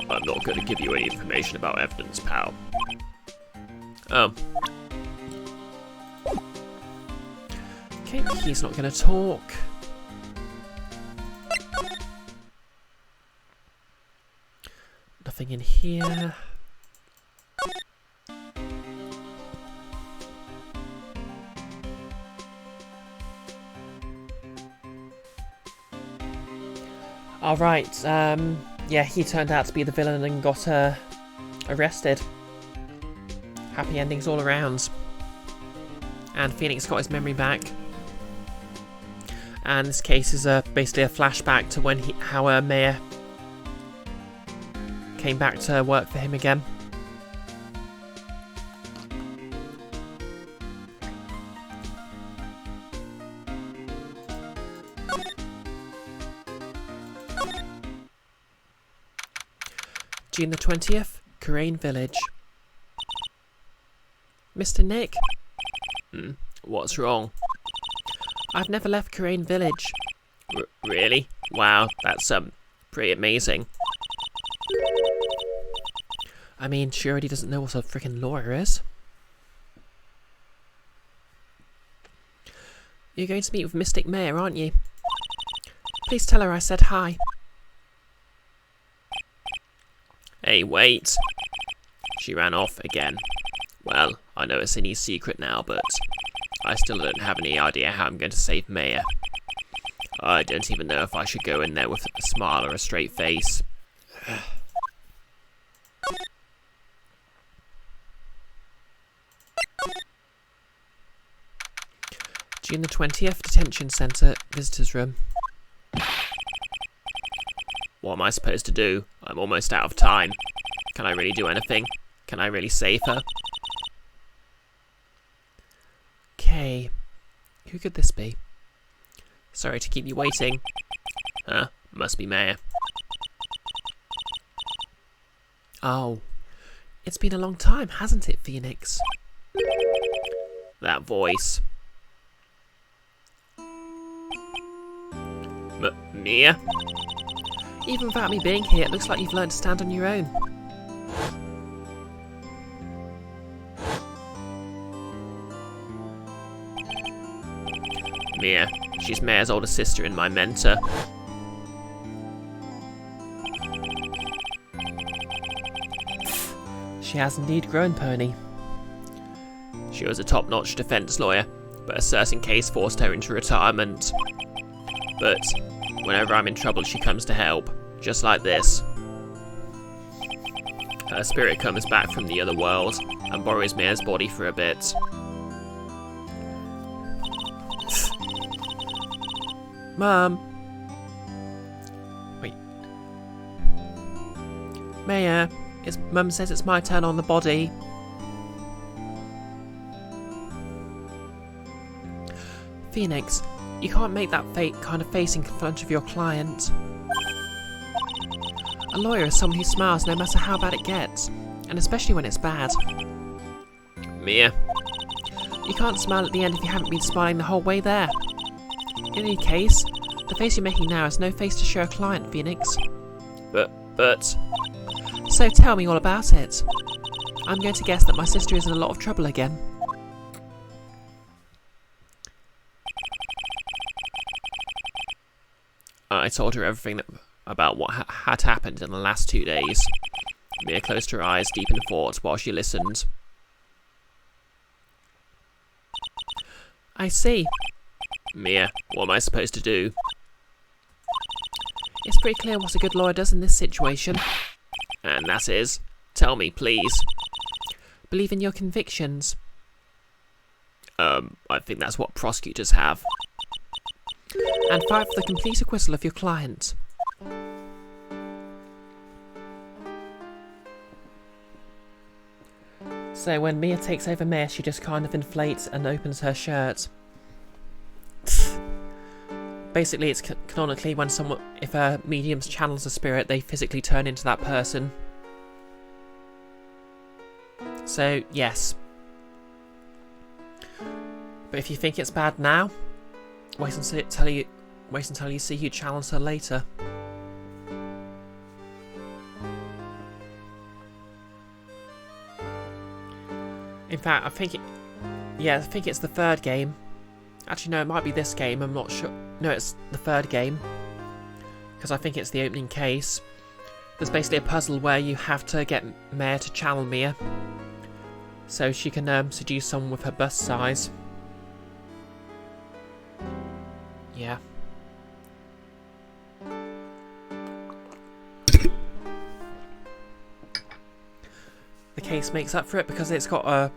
I'm not going to give you any information about evidence, pal. Oh. Okay, he's not going to talk. Nothing in here. Alright, yeah, he turned out to be the villain and got arrested. Happy endings all around. And Phoenix got his memory back. And this case is basically a flashback to when how Maya came back to work for him again. June the 20th, Karain Village. Mr. Nick? What's wrong? I've never left Karain Village. Really? Wow, that's pretty amazing. I mean, she already doesn't know what a freaking lawyer is. You're going to meet with Mystic Mayor, aren't you? Please tell her I said hi. Hey, wait. She ran off again. Well, I know it's Cindy's secret now, but I still don't have any idea how I'm going to save Maya. I don't even know if I should go in there with a smile or a straight face. June the 20th, Detention Centre, Visitors Room. What am I supposed to do? I'm almost out of time. Can I really do anything? Can I really save her? Okay. Who could this be? Sorry to keep you waiting. Huh? Must be Maya. Oh. It's been a long time, hasn't it, Phoenix? That voice. Mia? Even without me being here, it looks like you've learned to stand on your own. Mia. She's Maya's older sister and my mentor. She has indeed grown, Pony. She was a top-notch defense lawyer, but a certain case forced her into retirement. But whenever I'm in trouble, she comes to help, just like this. Her spirit comes back from the other world and borrows Maya's body for a bit. Mum. Wait. Maya, Mum says it's my turn on the body. Phoenix, you can't make that kind of face in front of your client. A lawyer is someone who smiles no matter how bad it gets, and especially when it's bad. Mia. You can't smile at the end if you haven't been smiling the whole way there. In any case, the face you're making now is no face to show a client, Phoenix. But... So tell me all about it. I'm going to guess that my sister is in a lot of trouble again. I told her everything about what had happened in the last 2 days. Mia closed her eyes deep in thought while she listened. I see. Mia, what am I supposed to do? It's pretty clear what a good lawyer does in this situation. And that is? Tell me, please. Believe in your convictions. I think that's what prosecutors have. And fight for the complete acquittal of your client. So when Mia takes over Maya, she just kind of inflates and opens her shirt. Basically, it's canonically when if a medium channels a spirit, they physically turn into that person. So, yes. But if you think it's bad now, wait until wait until you see who challenged her later. In fact, I think it's the third game. Actually, no, it might be this game. I'm not sure. No, it's the third game. Because I think it's the opening case. There's basically a puzzle where you have to get Maya to channel Mia. So she can seduce someone with her bust size. Yeah. The case makes up for it because it's got a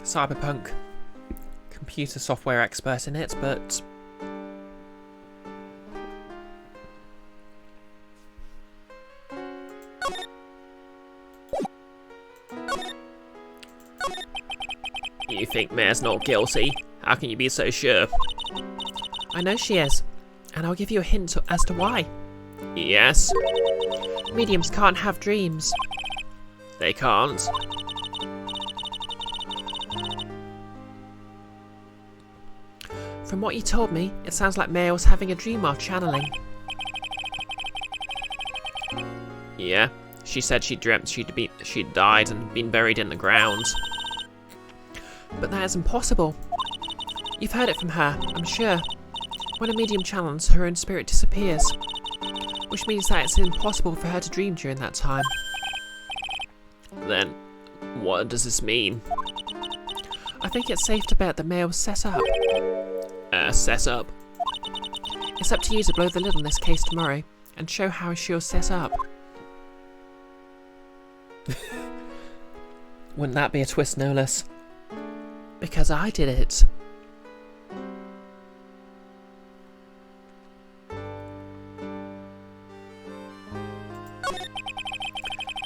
cyberpunk computer software expert in it, but You think Mare's not guilty? How can you be so sure? I know she is, and I'll give you a hint as to why. Yes? Mediums can't have dreams. They can't. From what you told me, it sounds like Maya was having a dream while channeling. Yeah, she said she dreamt she'd died and been buried in the ground. But that is impossible. You've heard it from her, I'm sure. When a medium channels, her own spirit disappears. Which means that it's impossible for her to dream during that time. Then, what does this mean? I think it's safe to bet that Maya was set up. Set up? It's up to you to blow the lid on this case tomorrow, and show how she was set up. Wouldn't that be a twist, no less? Because I did it.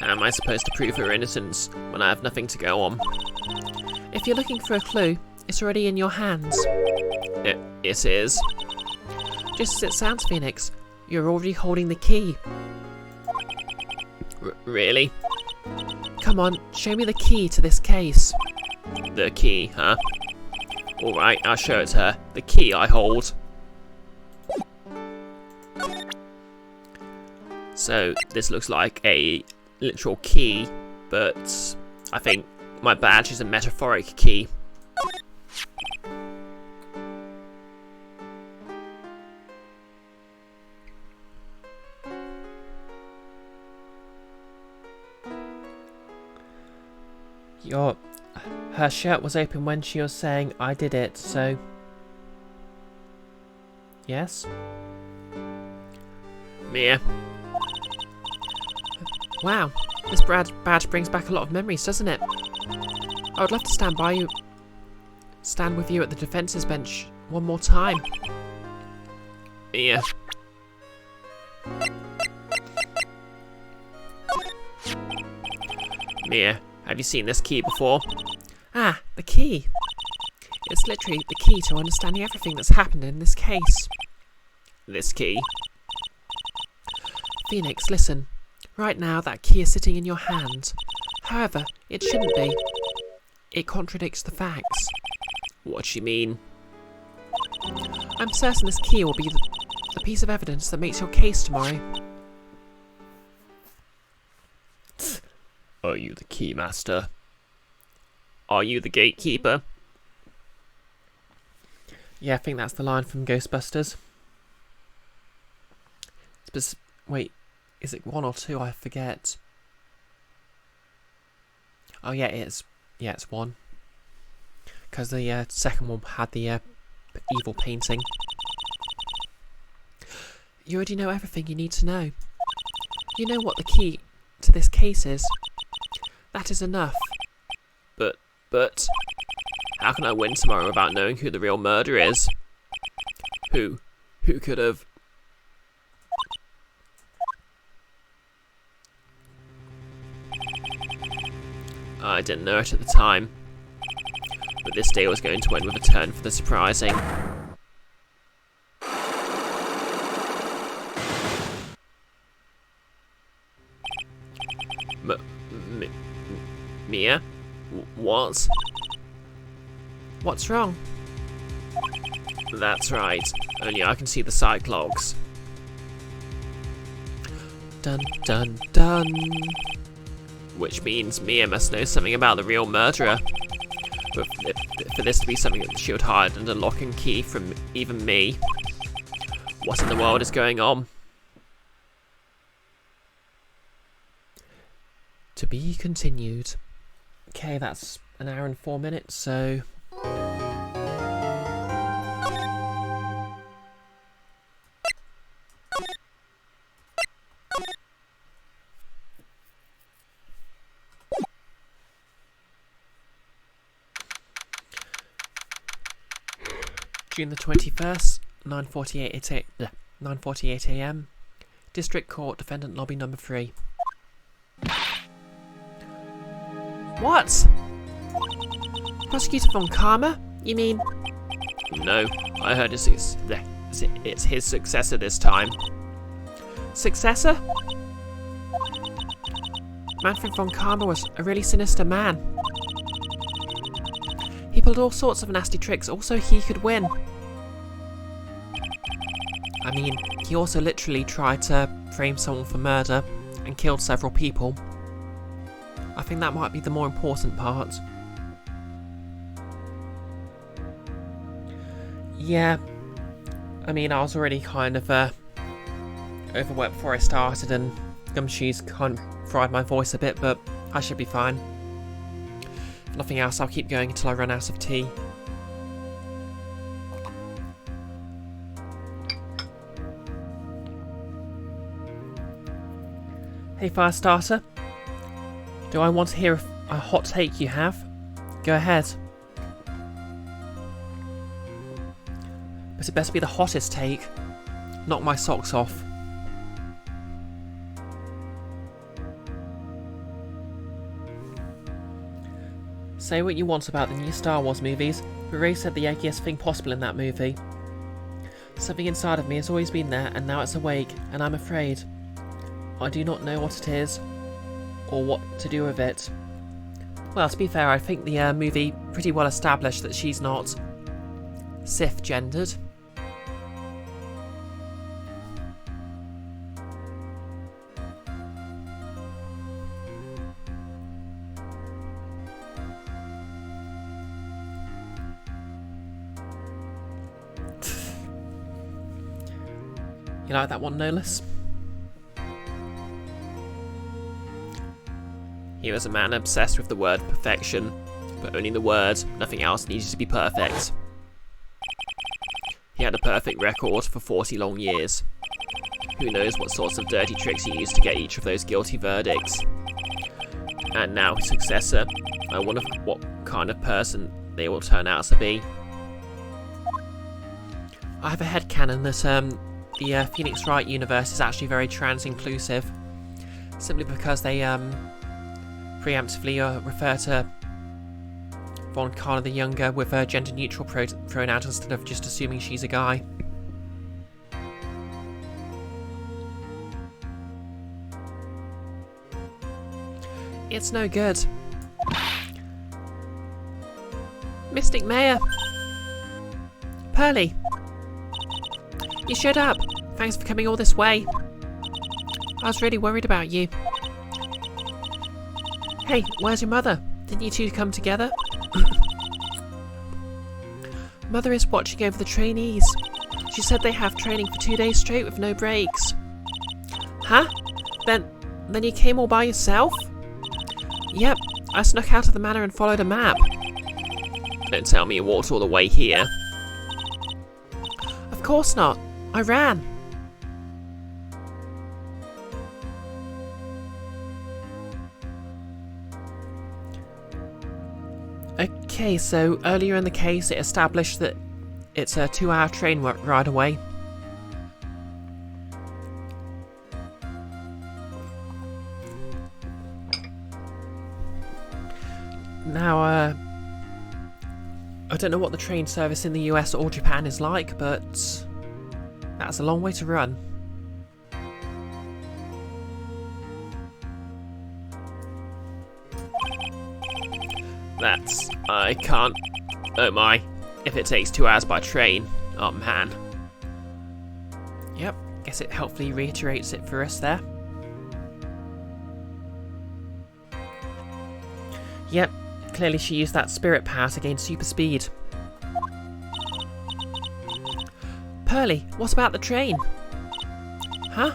How am I supposed to prove her innocence when I have nothing to go on? If you're looking for a clue, it's already in your hands. It is. Just as it sounds, Phoenix, you're already holding the key. Really? Come on, show me the key to this case. The key, huh? Alright, I'll show it to her. The key I hold. So, this looks like a literal key, but I think my badge is a metaphoric key. Her shirt was open when she was saying, I did it, so... Yes? Mia. Wow, this badge brings back a lot of memories, doesn't it? I would love to stand with you at the defence's bench one more time. Mia. Mia, have you seen this key before? Ah, the key. It's literally the key to understanding everything that's happened in this case. This key? Phoenix, listen. Right now, that key is sitting in your hand. However, it shouldn't be. It contradicts the facts. What do you mean? I'm certain this key will be the piece of evidence that makes your case tomorrow. Are you the keymaster? Are you the gatekeeper? Yeah, I think that's the line from Ghostbusters. Wait, is it 1 or 2? I forget. Oh yeah, it's 1. Because the second one had the evil painting. You already know everything you need to know. You know what the key to this case is. That is enough. But, how can I win tomorrow without knowing who the real murderer is? Who could have... I didn't know it at the time, but this day was going to end with a turn for the surprising. Mia? What? What's wrong? That's right. Only I can see the side clocks. Dun dun dun. Which means Mia must know something about the real murderer. But for this to be something that she would hide under lock and key from even me. What in the world is going on? To be continued. Okay, that's an hour and 4 minutes, so... June the 21st, 9:48 a.m. District Court, Defendant Lobby Number 3. What? Prosecutor von Karma? You mean... No, I heard it's his successor this time. Successor? Manfred von Karma was a really sinister man. He pulled all sorts of nasty tricks, also he could win. I mean, he also literally tried to frame someone for murder and killed several people. I think that might be the more important part. Yeah, I mean, I was already kind of overworked before I started, and Gumshoe's kind of fried my voice a bit, but I should be fine. If nothing else, I'll keep going until I run out of tea. Hey Firestarter, do I want to hear a hot take you have? Go ahead. But it better be the hottest take. Knock my socks off. Say what you want about the new Star Wars movies, but Rey said the eggiest thing possible in that movie. Something inside of me has always been there, and now it's awake, and I'm afraid. I do not know what it is, or what to do with it. Well, to be fair, I think the movie pretty well established that she's not Sith-gendered. You like that one, Nolus? He was a man obsessed with the word perfection, but only the word, nothing else needed to be perfect. He had a perfect record for 40 long years. Who knows what sorts of dirty tricks he used to get each of those guilty verdicts. And now his successor, I wonder what kind of person they will turn out to be. I have a headcanon that the Phoenix Wright universe is actually very trans-inclusive, simply because they preemptively refer to Von Karma the Younger with gender-neutral pronouns instead of just assuming she's a guy. It's no good. Mystic Mayor! Pearly! You showed up! Thanks for coming all this way. I was really worried about you. Hey, where's your mother? Didn't you two come together? Mother is watching over the trainees. She said they have training for 2 days straight with no breaks. Huh? Then you came all by yourself? Yep, I snuck out of the manor and followed a map. Don't tell me you walked all the way here. Of course not. I ran. Okay, so earlier in the case it established that it's a 2-hour train ride away. Now, I don't know what the train service in the US or Japan is like, but that's a long way to run. I can't... Oh my. If it takes 2 hours by train, Oh man. Yep, guess it helpfully reiterates it for us there. Yep, clearly she used that spirit power to gain super speed. Pearly, what about the train? Huh?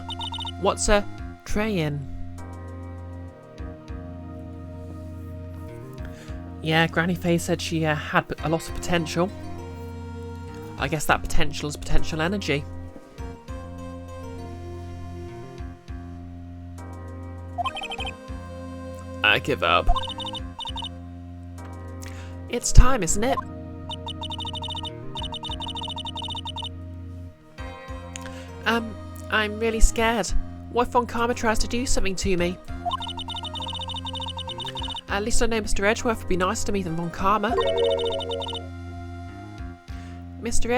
What's a train? Yeah, Granny Faye said she had a lot of potential. I guess that potential is potential energy. I give up. It's time, isn't it? I'm really scared. What if Von Karma tries to do something to me? At least I know Mr. Edgeworth would be nicer to me than Von Karma. Mr.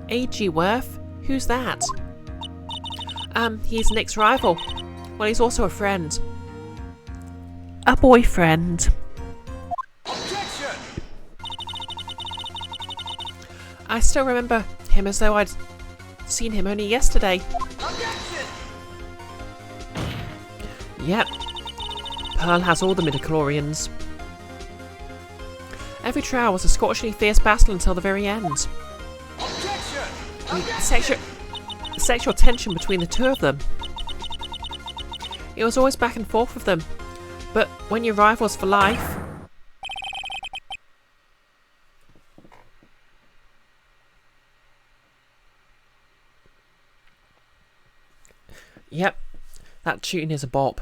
Edgeworth? Who's that? He's Nick's rival. Well, he's also a friend. A boyfriend. Objection! I still remember him as though I'd seen him only yesterday. Objection! Yep. Pearl has all the midichlorians. Every trial was a scorchingly fierce battle until the very end. Objection! The sexual tension between the two of them. It was always back and forth with them. But when you're rivals for life... Yep, that tune is a bop.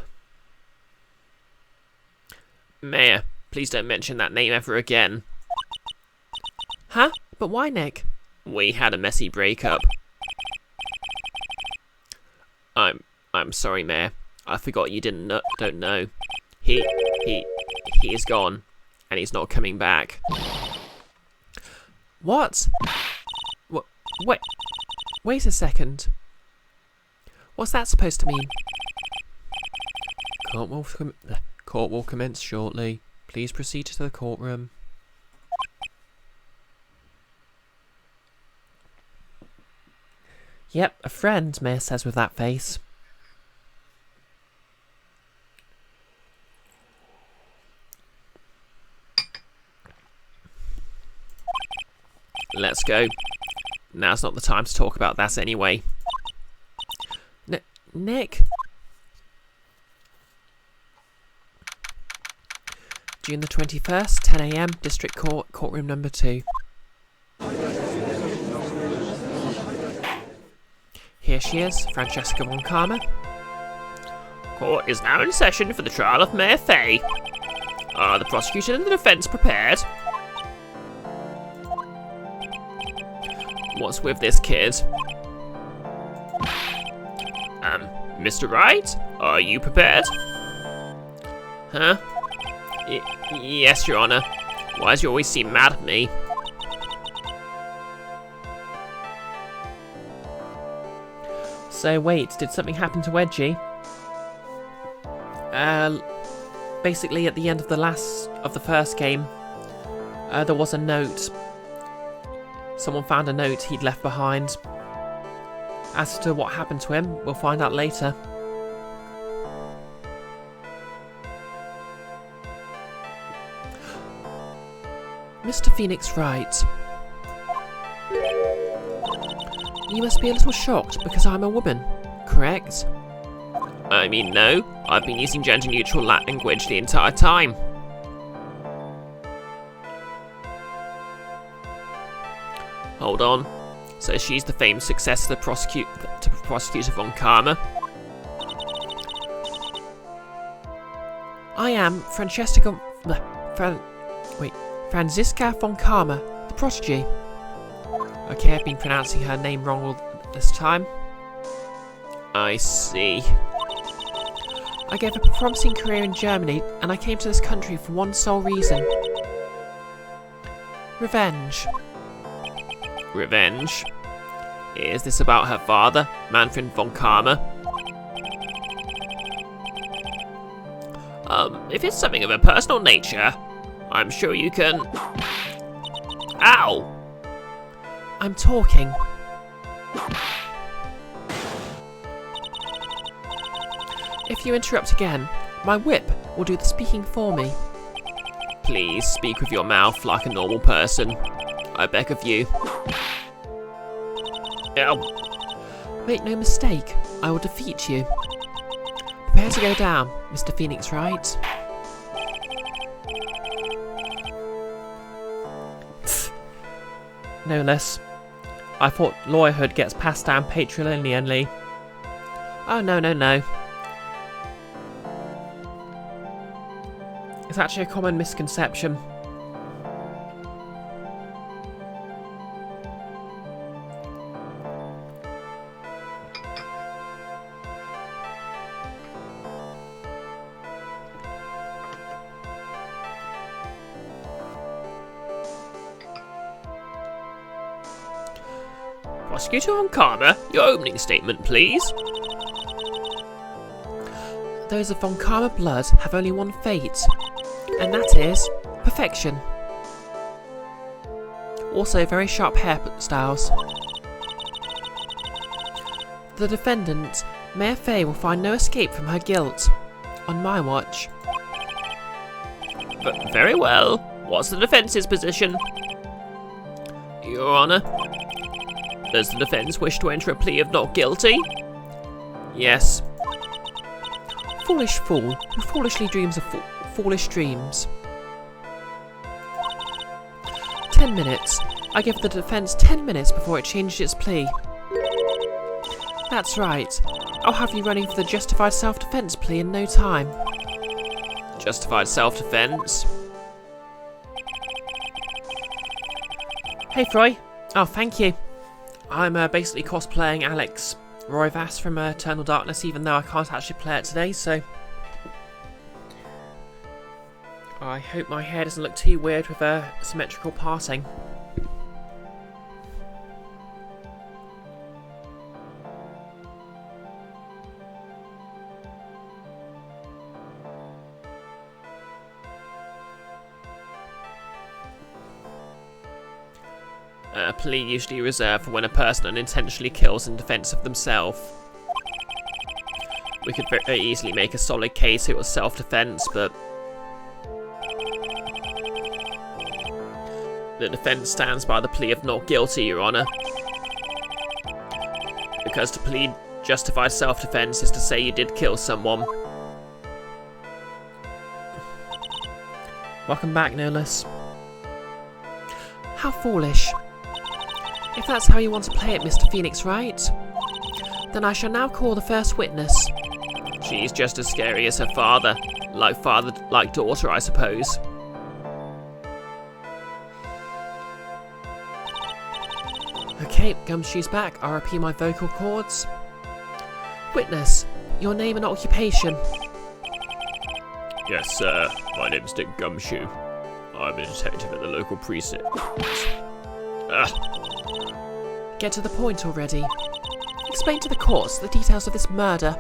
Mayor, please don't mention that name ever again. Huh? But why, Nick? We had a messy breakup. I'm sorry, Mayor. I forgot you don't know. He is gone, and he's not coming back. What? Wait a second. What's that supposed to mean? Court will commence shortly. Please proceed to the courtroom. Yep, a friend, Mayor says with that face. Let's go. Now's not the time to talk about that anyway. Nick? June the 21st, 10 AM, District Court, Courtroom number 2. Here she is, Francesca Von Karma. Court is now in session for the trial of Mayor Faye. Are the prosecutor and the defence prepared? What's with this kid? Mr. Wright, are you prepared? Huh? Yes, Your Honour. Why does you always seem mad at me? So wait, did something happen to Wedgie? Basically at the end of the first game, there was a note. Someone found a note he'd left behind. As to what happened to him, we'll find out later. Mr. Phoenix Wright. You must be a little shocked because I'm a woman, correct? I mean, no. I've been using gender-neutral language the entire time. Hold on. So she's the famed successor to Prosecutor Von Karma? I am Franziska Von Karma, the prodigy. Okay, I've been pronouncing her name wrong all this time. I see. I gave up a promising career in Germany, and I came to this country for one sole reason. Revenge. Revenge? Is this about her father, Manfred von Karma? If it's something of a personal nature, I'm sure you can... Ow! I'm talking. If you interrupt again, my whip will do the speaking for me. Please speak with your mouth like a normal person. I beg of you. Ow. Make no mistake, I will defeat you. Prepare to go down, Mr. Phoenix Wright. No less. I thought lawyerhood gets passed down patrilineally. Oh, no, no, no. It's actually a common misconception. Prosecutor Von your opening statement, please. Those of Von Karma blood have only one fate, and that is perfection. Also very sharp hairstyles. The defendant, Mayor Fay, will find no escape from her guilt. On my watch. But very well. What's the defence's position? Your Honour, does the defence wish to enter a plea of not guilty? Yes. Foolish fool, who foolishly dreams of foolish dreams. 10 minutes. I give the defence 10 minutes before it changes its plea. That's right. I'll have you running for the justified self-defence plea in no time. Justified self-defence? Hey, Froy. Oh, thank you. I'm basically cosplaying Alex Roivas from Eternal Darkness, even though I can't actually play it today, so... I hope my hair doesn't look too weird with a symmetrical parting. A plea usually reserved for when a person unintentionally kills in defence of themselves. We could very easily make a solid case it was self-defence, but... the defence stands by the plea of not guilty, Your Honour. Because to plead justified self-defence is to say you did kill someone. Welcome back, no less. How foolish. If that's how you want to play it, Mr. Phoenix Wright, then I shall now call the first witness. She's just as scary as her father. Like daughter, I suppose. Okay, Gumshoe's back. I'll repeat my vocal cords. Witness, your name and occupation. Yes, sir. My name's Dick Gumshoe. I'm a detective at the local precinct. Get to the point already. Explain to the courts the details of this murder.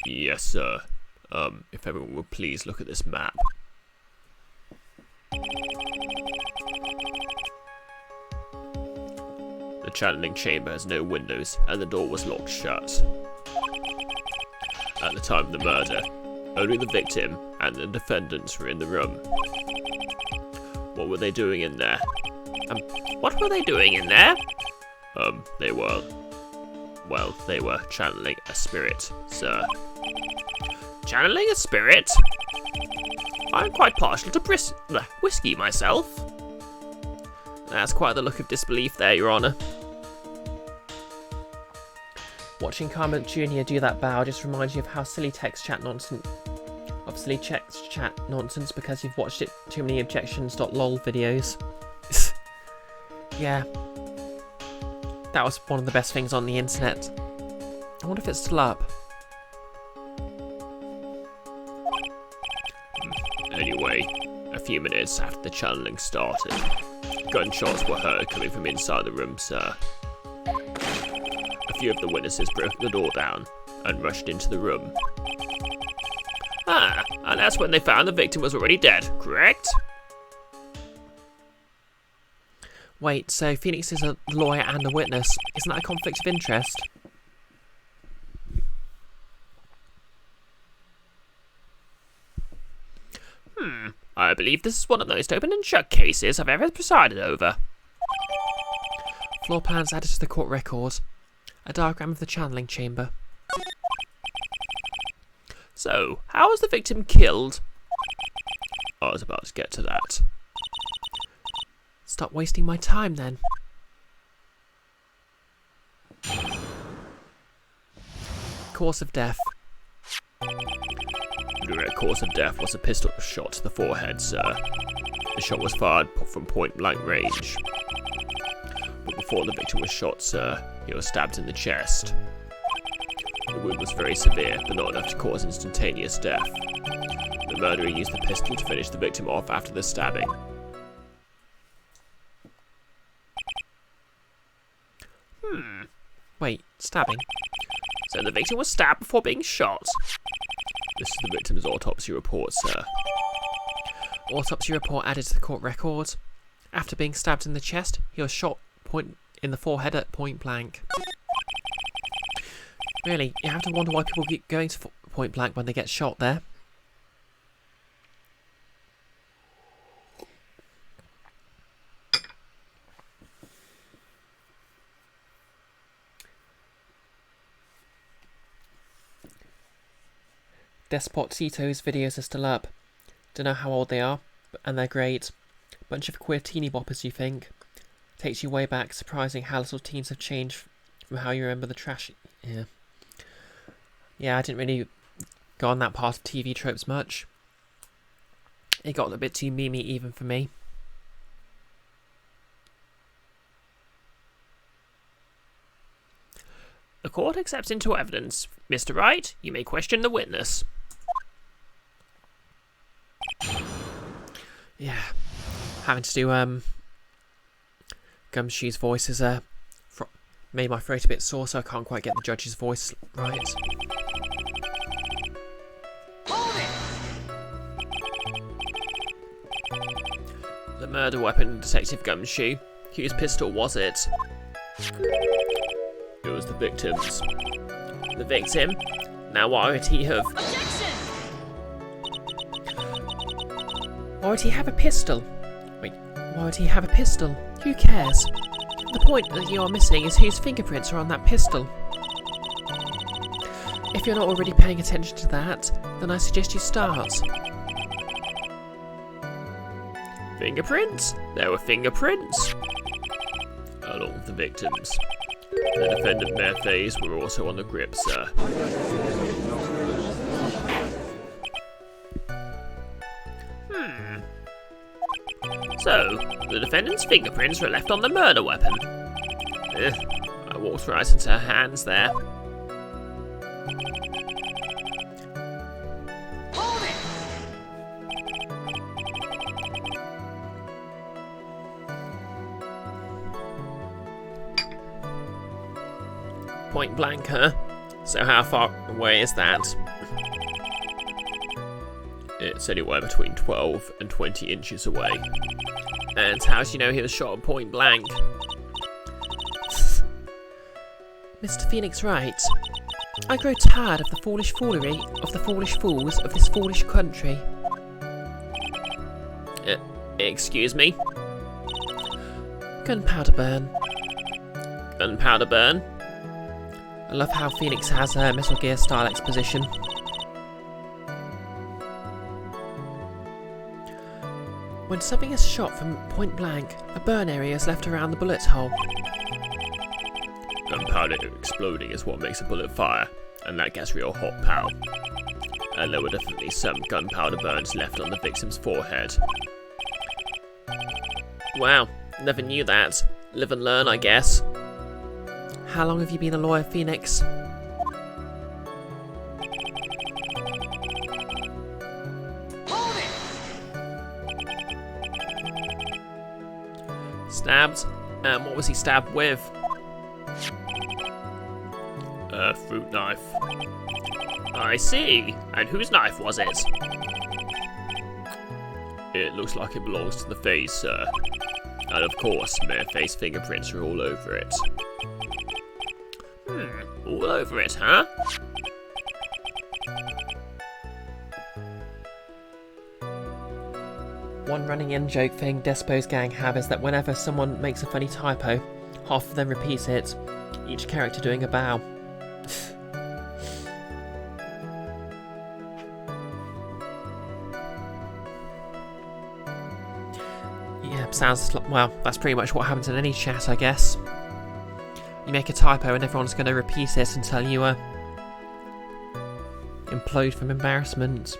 Yes, sir. If everyone would please look at this map. The channeling chamber has no windows, and the door was locked shut. At the time of the murder, only the victim and the defendants were in the room. What were they doing in there? What were they doing in there? They were channeling a spirit, sir. Channeling a spirit? I'm quite partial to whiskey myself. That's quite the look of disbelief there, Your Honour. Watching Karma Jr. do that bow just reminds you of how silly text chat nonsense. Of silly text chat nonsense because you've watched it too many objections.lol videos. Yeah. That was one of the best things on the internet. I wonder if it's still up. Anyway, a few minutes after the channeling started, gunshots were heard coming from inside the room, sir. A few of the witnesses broke the door down and rushed into the room. And that's when they found the victim was already dead, correct? Wait, so Phoenix is a lawyer and a witness. Isn't that a conflict of interest? I believe this is one of the most open and shut cases I've ever presided over. Floor plans added to the court record. A diagram of the channeling chamber. So, how was the victim killed? I was about to get to that. Stop wasting my time then. Cause of death. The direct cause of death was a pistol shot to the forehead, sir. The shot was fired from point-blank range. But before the victim was shot, sir, he was stabbed in the chest. The wound was very severe, but not enough to cause instantaneous death. The murderer used the pistol to finish the victim off after the stabbing. Wait, stabbing? So the victim was stabbed before being shot. This is the victim's autopsy report, sir. Autopsy report added to the court record. After being stabbed in the chest, he was shot in the forehead at point blank. Really, you have to wonder why people keep going to point blank when they get shot there. Despotito's videos are still up. Don't know how old they are, and they're great. Bunch of queer teeny boppers, you think. Takes you way back, surprising how little teens have changed from how you remember the trash. Yeah, I didn't really go on that part of TV tropes much. It got a bit too memey even for me. The court accepts into evidence. Mr. Wright, you may question the witness. Yeah, having to do Gumshoe's voice is made my throat a bit sore, so I can't quite get the judge's voice right. Hold it! The murder weapon, Detective Gumshoe. Whose pistol was it? It was the victim's. The victim? Now why would he have... Objection! Why would he have a pistol? Wait, why would he have a pistol? Who cares? The point that you are missing is whose fingerprints are on that pistol. If you're not already paying attention to that, then I suggest you start. Fingerprints? There were fingerprints. Along with the victims. The defendant and their face were also on the grip, sir. So, the defendant's fingerprints were left on the murder weapon. I walked right into her hands there. Hold it! Point blank, huh? So how far away is that? It's anywhere between 12 and 20 inches away. And how do you know he was shot at point blank? Mr. Phoenix Wright, I grow tired of the foolish foolery of the foolish fools of this foolish country. Excuse me? Gunpowder burn. Gunpowder burn? I love how Phoenix has a Metal Gear style exposition. When something is shot from point blank, a burn area is left around the bullet hole. Gunpowder exploding is what makes a bullet fire, and that gets real hot, pal. And there were definitely some gunpowder burns left on the victim's forehead. Wow, never knew that. Live and learn, I guess. How long have you been a lawyer, Phoenix? Hold it! Stabbed? What was he stabbed with? A fruit knife. I see. And whose knife was it? It looks like it belongs to the face, sir. And of course, Mareface's fingerprints are all over it. All over it, huh? One running in joke thing Despo's gang have is that whenever someone makes a funny typo, half of them repeats it, each character doing a bow. Yeah, sounds like, well, that's pretty much what happens in any chat, I guess. You make a typo and everyone's going to repeat it until you implode from embarrassment.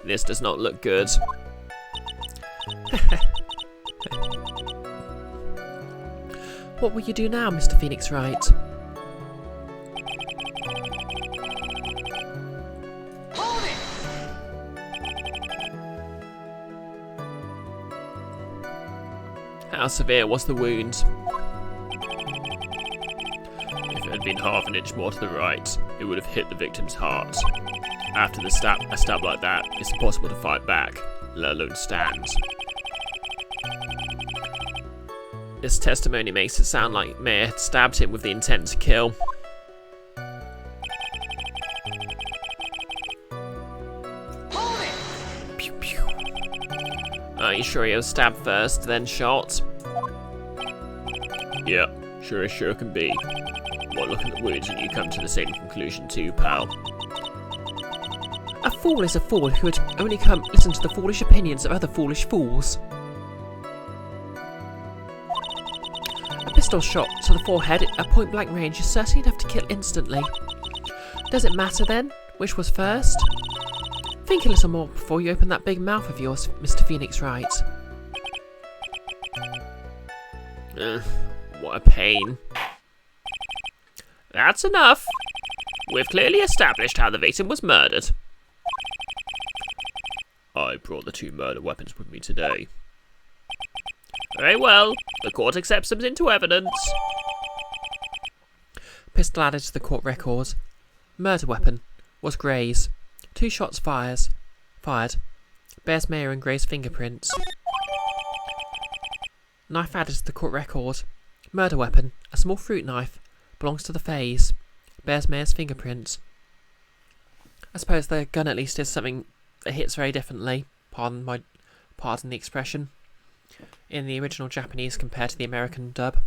This does not look good. What will you do now, Mr. Phoenix Wright? Hold it! How severe was the wound? If it had been half an inch more to the right, it would have hit the victim's heart. After a stab like that, it's impossible to fight back, let alone stand. This testimony makes it sound like Mayer had stabbed him with the intent to kill. Hold it! Pew pew. Are you sure he was stabbed first, then shot? Yeah, sure as sure can be. One look at the wounds and you come to the same conclusion too, pal. A fool is a fool who would only come listen to the foolish opinions of other foolish fools. A pistol shot to the forehead at point-blank range is certainly enough to kill instantly. Does it matter then, which was first? Think a little more before you open that big mouth of yours, Mr. Phoenix Wright. What a pain. That's enough. We've clearly established how the victim was murdered. I brought the 2 murder weapons with me today. Very well. The court accepts them into evidence. Pistol added to the court record. Murder weapon was Gray's. 2 shots fired. Bears Mayer and Gray's fingerprints. Knife added to the court record. Murder weapon, a small fruit knife, belongs to the phase. Bears Mayer's fingerprints. I suppose the gun at least is something that hits very differently. Pardon the expression. In the original Japanese compared to the American dub.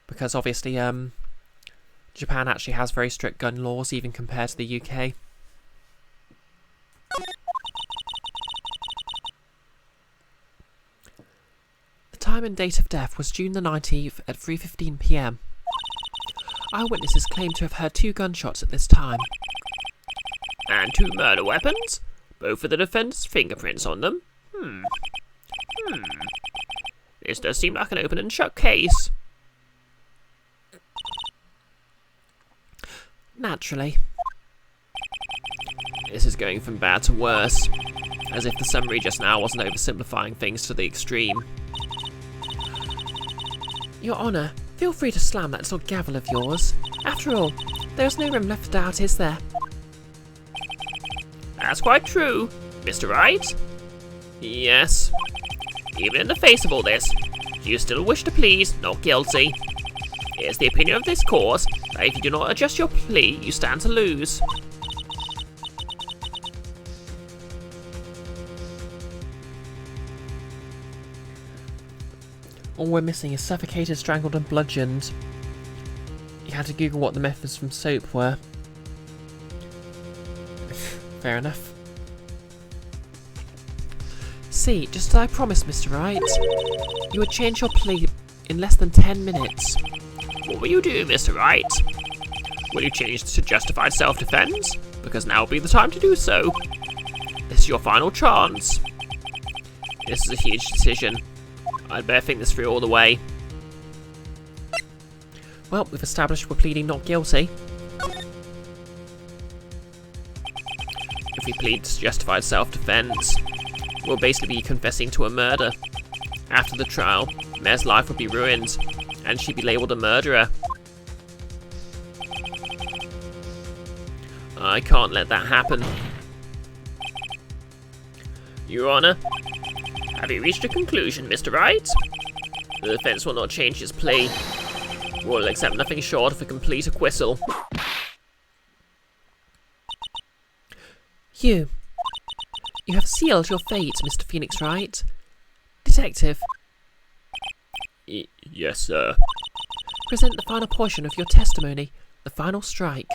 Because obviously, Japan actually has very strict gun laws even compared to the UK. The time and date of death was June the 19th at 3:15 PM. Eyewitnesses claim to have heard 2 gunshots at this time. And 2 murder weapons? Both with the defendant's fingerprints on them? This does seem like an open and shut case. Naturally. This is going from bad to worse. As if the summary just now wasn't oversimplifying things to the extreme. Your Honour, feel free to slam that little gavel of yours. After all, there is no room left for doubt, is there? That's quite true. Mr. Wright? Yes. Even in the face of all this, do you still wish to plead not guilty? It is the opinion of this court that if you do not adjust your plea, you stand to lose. All we're missing is suffocated, strangled and bludgeoned. You had to Google what the methods from soap were. Fair enough. See, just as I promised, Mr. Wright, you would change your plea in less than 10 minutes. What will you do, Mr. Wright? Will you change to justified self-defense? Because now will be the time to do so. This is your final chance. This is a huge decision. I'd better think this through all the way. Well, we've established we're pleading not guilty. If we plead to justified self-defense, we'll basically be confessing to a murder. After the trial, Mare's life would be ruined, and she'd be labelled a murderer. I can't let that happen. Your Honour, have you reached a conclusion, Mr. Wright? The defence will not change its plea. Will accept nothing short of a complete acquittal. You have sealed your fate, Mr. Phoenix Wright. Detective, Yes, sir. present the final portion of your testimony, the final strike.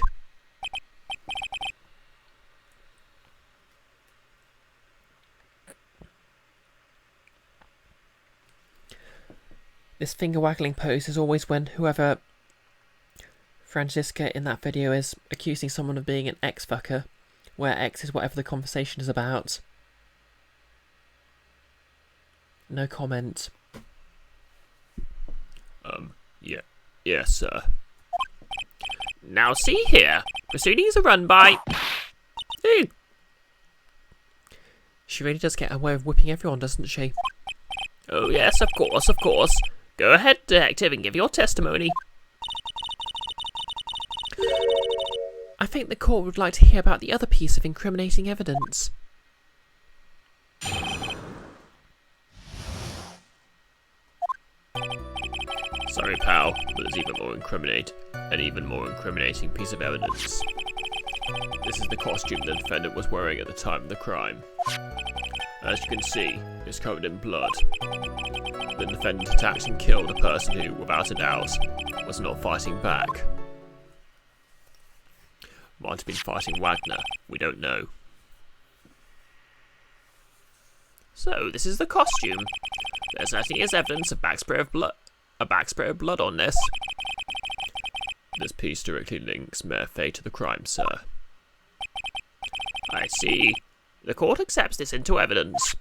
This finger-waggling pose is always when whoever Franziska in that video is accusing someone of being an ex-fucker, where X is whatever the conversation is about. No comment. Yes, sir. Now see here. Proceedings are run by... Ooh. She really does get a way of whipping everyone, doesn't she? Oh yes, of course, of course. Go ahead, detective, and give your testimony. I think the court would like to hear about the other piece of incriminating evidence. Sorry, pal, but there's an even more incriminating piece of evidence. This is the costume the defendant was wearing at the time of the crime. As you can see, it's covered in blood. The defendant attacked and killed a person who, without a doubt, was not fighting back. Might have been fighting Wagner, we don't know. So, this is the costume. There certainly is evidence of backspray of blood on this. This piece directly links Mayor Fay to the crime, sir. I see. The court accepts this into evidence.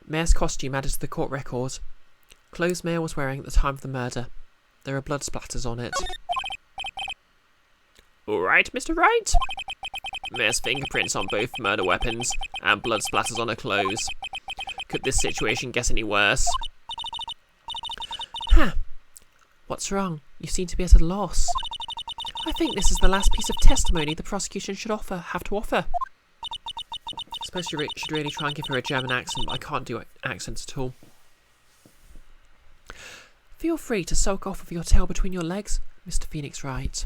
Mayor's costume added to the court record. Clothes Mayor was wearing at the time of the murder. There are blood splatters on it. Alright, Mr. Wright. Mayor's fingerprints on both murder weapons and blood splatters on her clothes. Could this situation get any worse? Ha! What's wrong? You seem to be at a loss. I think this is the last piece of testimony the prosecution should have to offer. I suppose you should really try and give her a German accent, but I can't do accents at all. Feel free to soak off of your tail between your legs, Mr. Phoenix Wright.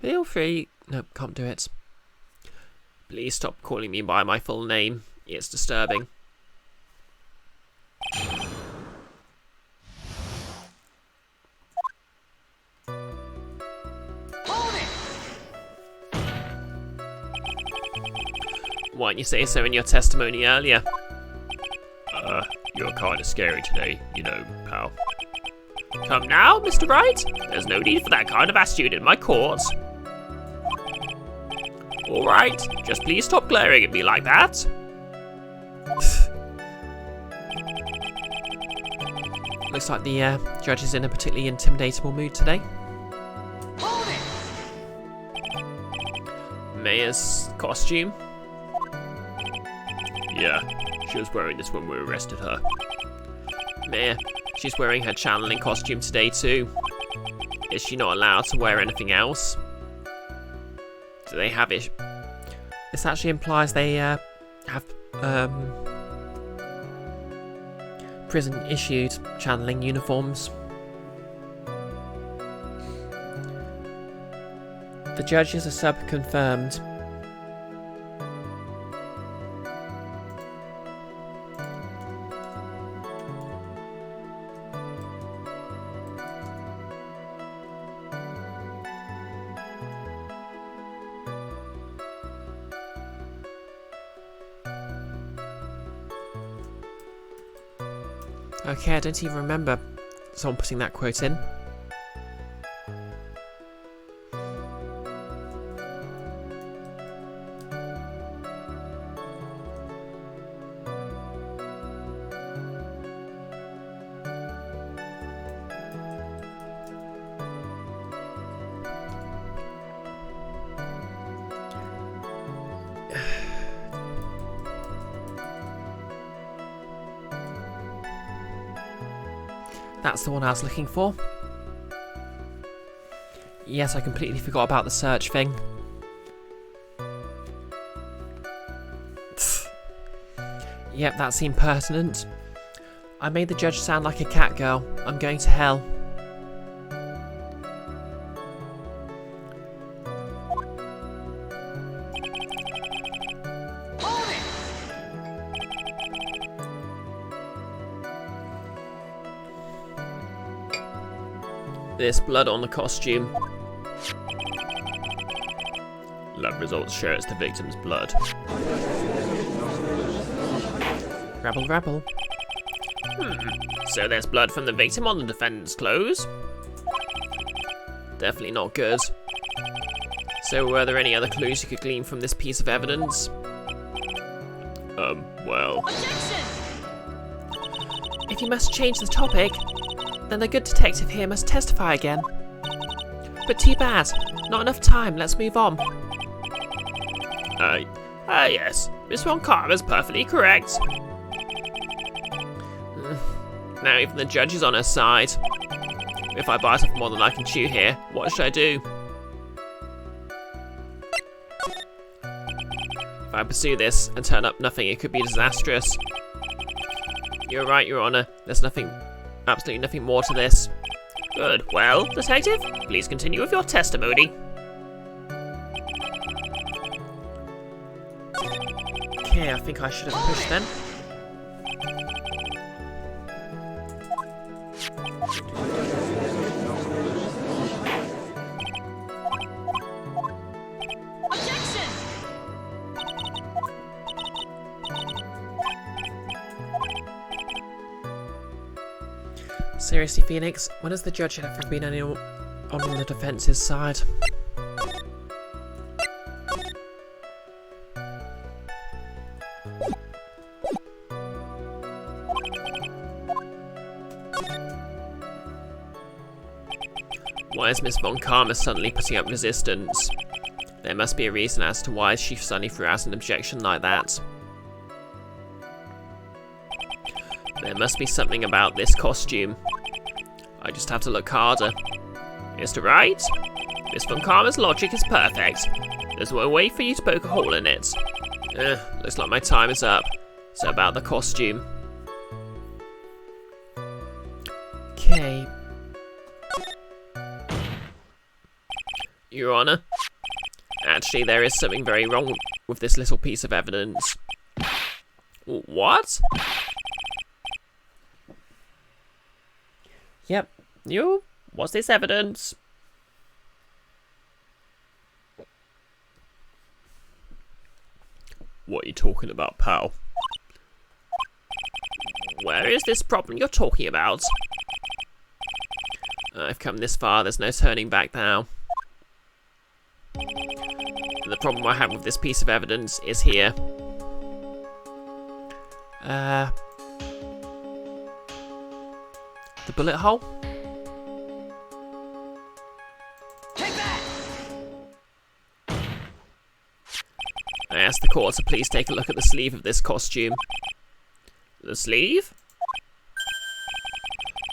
Feel free... Nope, can't do it. Please stop calling me by my full name. It's disturbing. Hold it! Why didn't you say so in your testimony earlier? You're kind of scary today, you know, pal. Come now, Mr. Wright. There's no need for that kind of attitude in my court. Alright, just please stop glaring at me like that. Looks like the judge is in a particularly intimidatable mood today. Hold it! Mayor's costume? Yeah, she was wearing this when we arrested her. Mayor, she's wearing her channeling costume today too. Is she not allowed to wear anything else? Do they have it? This actually implies they have prison-issued channeling uniforms. The judges are sub-confirmed. Okay, I don't even remember someone putting that quote in. That's the one I was looking for. Yes, I completely forgot about the search thing. Yep, that seemed pertinent. I made the judge sound like a cat girl. I'm going to hell. Hold it! There's blood on the costume. Lab results show it's the victim's blood. Rabble, rabble. So there's blood from the victim on the defendant's clothes? Definitely not good. So were there any other clues you could glean from this piece of evidence? Well... Objection! If you must change the topic, then the good detective here must testify again. But too bad. Not enough time. Let's move on. Yes. Miss Von Karma's perfectly correct. Now even the judge is on her side. If I bite off more than I can chew here, what should I do? If I pursue this and turn up nothing, it could be disastrous. You're right, Your Honor. There's absolutely nothing more to this. Good. Well, detective, please continue with your testimony. Okay, I think I should have pushed then. Objection! Seriously, Phoenix, when has the judge ever been on the defence's side? Why is Miss Von Karma suddenly putting up resistance? There must be a reason as to why she suddenly threw out an objection like that. There must be something about this costume. I just have to look harder. Mr. Wright? Miss Von Karma's logic is perfect. There's no way for you to poke a hole in it. Looks like my time is up. So about the costume. Okay. Your Honor, actually there is something very wrong with this little piece of evidence. What? Yep. What's this evidence? What are you talking about, pal? Where is this problem you're talking about? I've come this far, there's no turning back now. The problem I have with this piece of evidence is here. The bullet hole? Take that! I asked the court to please take a look at the sleeve of this costume. The sleeve?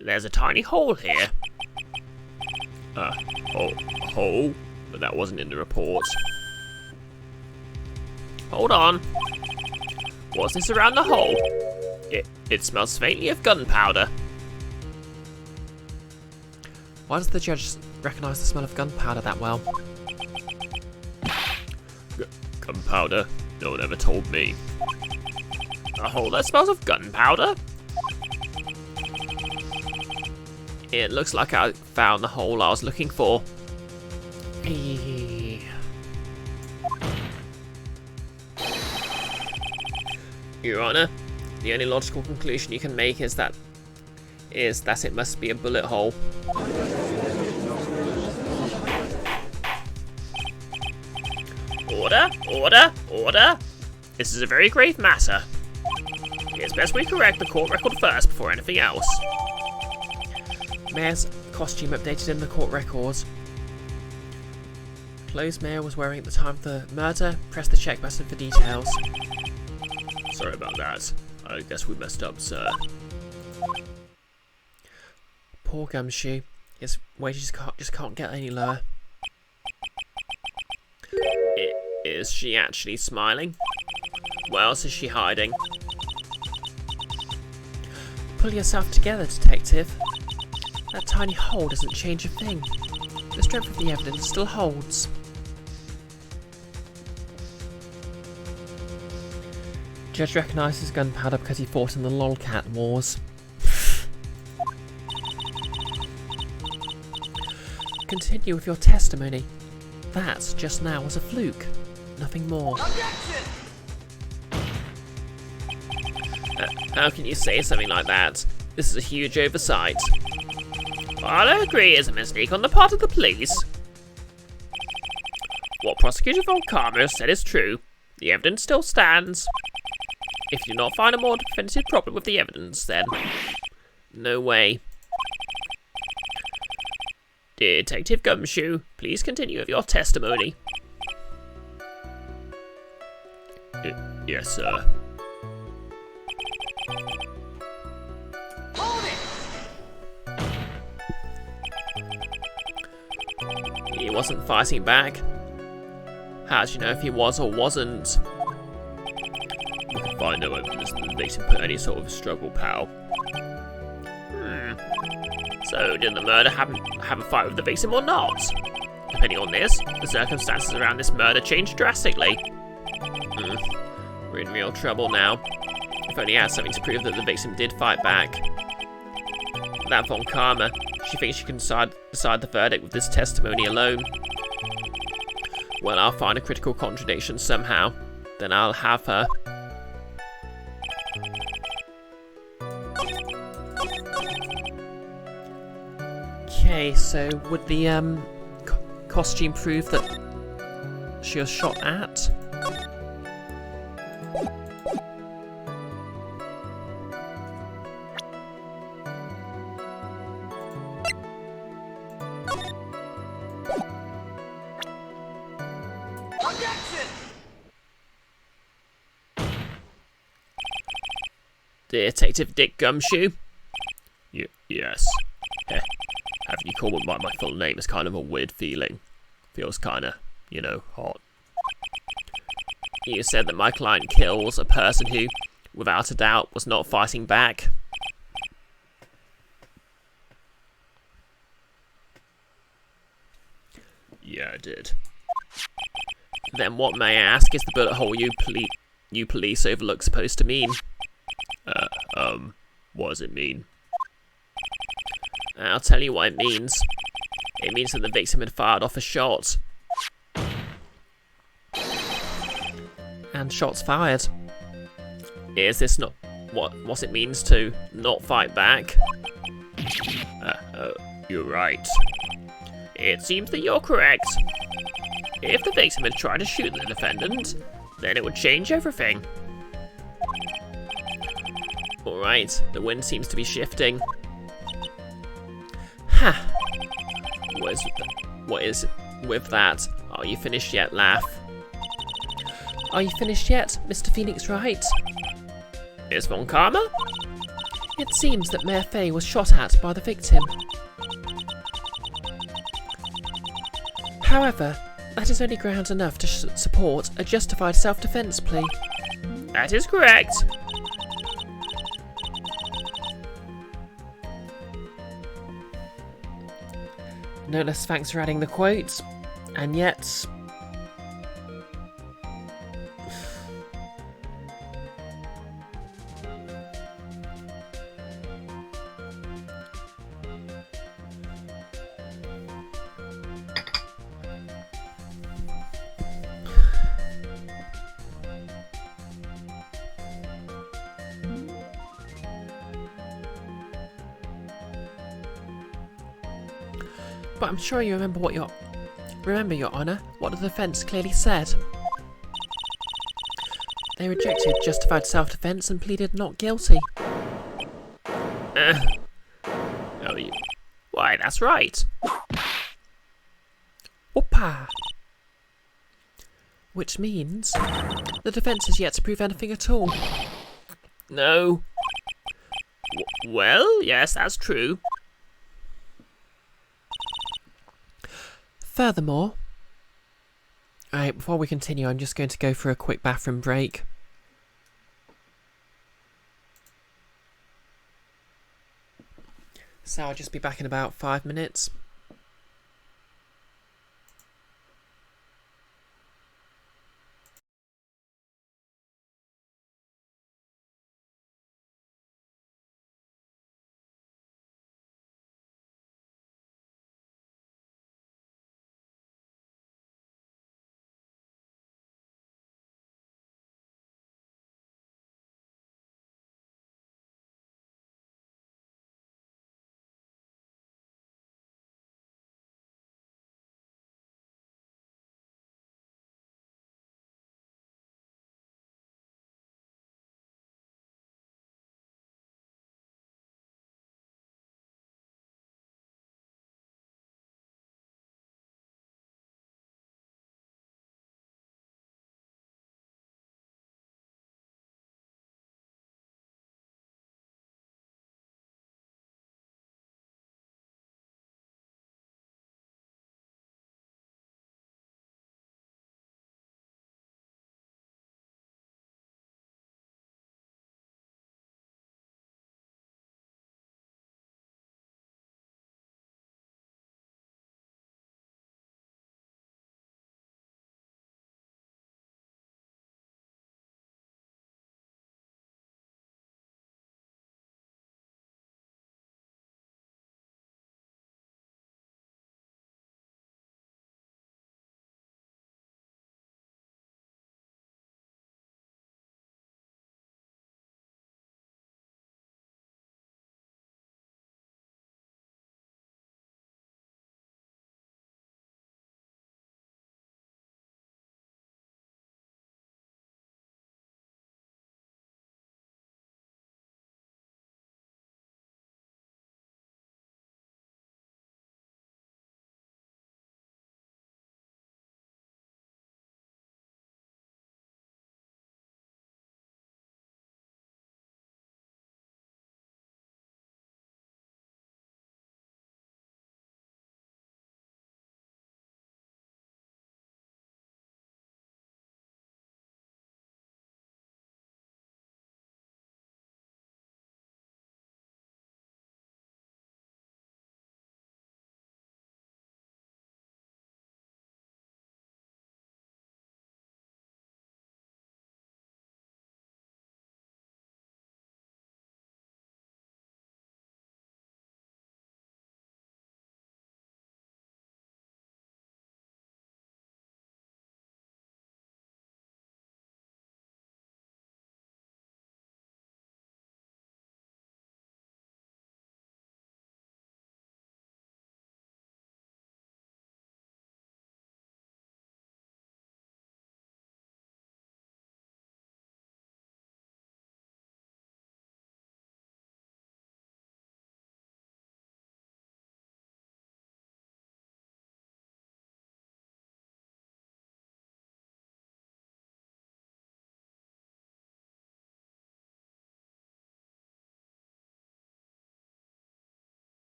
There's a tiny hole here. Hole? But that wasn't in the report. Hold on. What's this around the hole? It smells faintly of gunpowder. Why does the judge recognise the smell of gunpowder that well? Gunpowder? No one ever told me. A hole that smells of gunpowder? It looks like I found the hole I was looking for. Your Honor, the only logical conclusion you can make is that it must be a bullet hole. Order! Order! Order! This is a very grave matter. It's best we correct the court record first before anything else. Mayor's costume updated in the court records. Clothes Mayor was wearing at the time of the murder. Press the check button for details. Sorry about that. I guess we messed up, sir. Poor Gumshoe. His wages just can't get any lower. Is she actually smiling? What else is she hiding? Pull yourself together, detective. That tiny hole doesn't change a thing. The strength of the evidence still holds. Judge recognises gunpowder because he fought in the Lolcat Wars. Continue with your testimony. That, just now, was a fluke. Nothing more. Objection! How can you say something like that? This is a huge oversight. I'll agree it's a mistake on the part of the police. What Prosecutor Von Karma said is true. The evidence still stands. If you do not find a more definitive problem with the evidence, then no way. Detective Gumshoe, please continue with your testimony. Yes, sir. Hold it! He wasn't fighting back. How do you know if he was or wasn't? We can find no evidence that the victim put any sort of struggle, pal. So, did the murderer have a fight with the victim or not? Depending on this, the circumstances around this murder changed drastically. We're in real trouble now. If only I had something to prove that the victim did fight back. That Von Karma, she thinks she can decide the verdict with this testimony alone. Well, I'll find a critical contradiction somehow. Then I'll have her. Okay, so would the costume prove that she was shot at? Objection! Detective Dick Gumshoe? Yes. Having you call me by my full name is kind of a weird feeling. Feels kinda, hot. You said that my client kills a person who, without a doubt, was not fighting back. Yeah, I did. Then what, may I ask, is the bullet hole you police overlook supposed to mean? What does it mean? I'll tell you what it means. It means that the victim had fired off a shot. And shots fired. Is this not what it means to not fight back? You're right. It seems that you're correct. If the victim had tried to shoot the defendant, then it would change everything. Alright, the wind seems to be shifting. Ha! What is with that? Are you finished yet, Laugh? Are you finished yet, Mr. Phoenix Wright? Is Von Karma? It seems that Mayor Fay was shot at by the victim. However, that is only grounds enough to support a justified self-defense plea. That is correct. No less thanks for adding the quotes, and yet... But I'm sure you remember Your Honour, what the defence clearly said. They rejected justified self-defence and pleaded not guilty. Why, that's right. Whoopa! Which means the defence has yet to prove anything at all. No. Well, yes, that's true. Furthermore... Alright, before we continue, I'm just going to go for a quick bathroom break. So I'll just be back in about 5 minutes.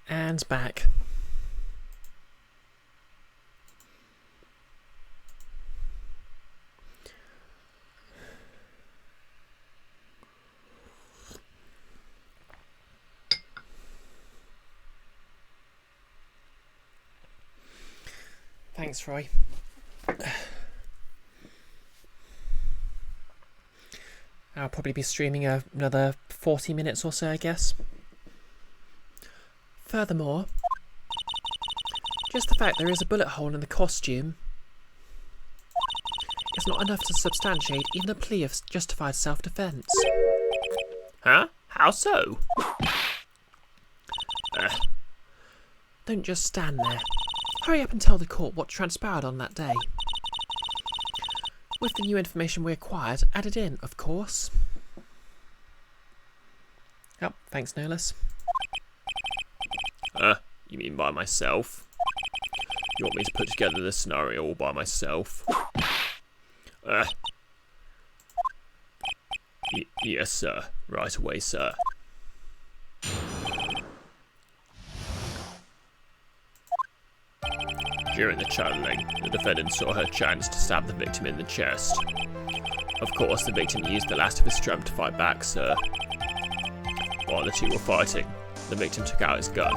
And back. Thanks, Roy. I'll probably be streaming another 40 minutes or so, I guess. Furthermore, just the fact there is a bullet hole in the costume is not enough to substantiate even a plea of justified self-defense. Huh? How so? Don't just stand there. Hurry up and tell the court what transpired on that day. With the new information we acquired added in, of course. Oh, thanks, no less. You mean by myself? You want me to put together this scenario all by myself? Yes, sir. Right away, sir. During the channeling, the defendant saw her chance to stab the victim in the chest. Of course, the victim used the last of his strength to fight back, sir. While the two were fighting, the victim took out his gun.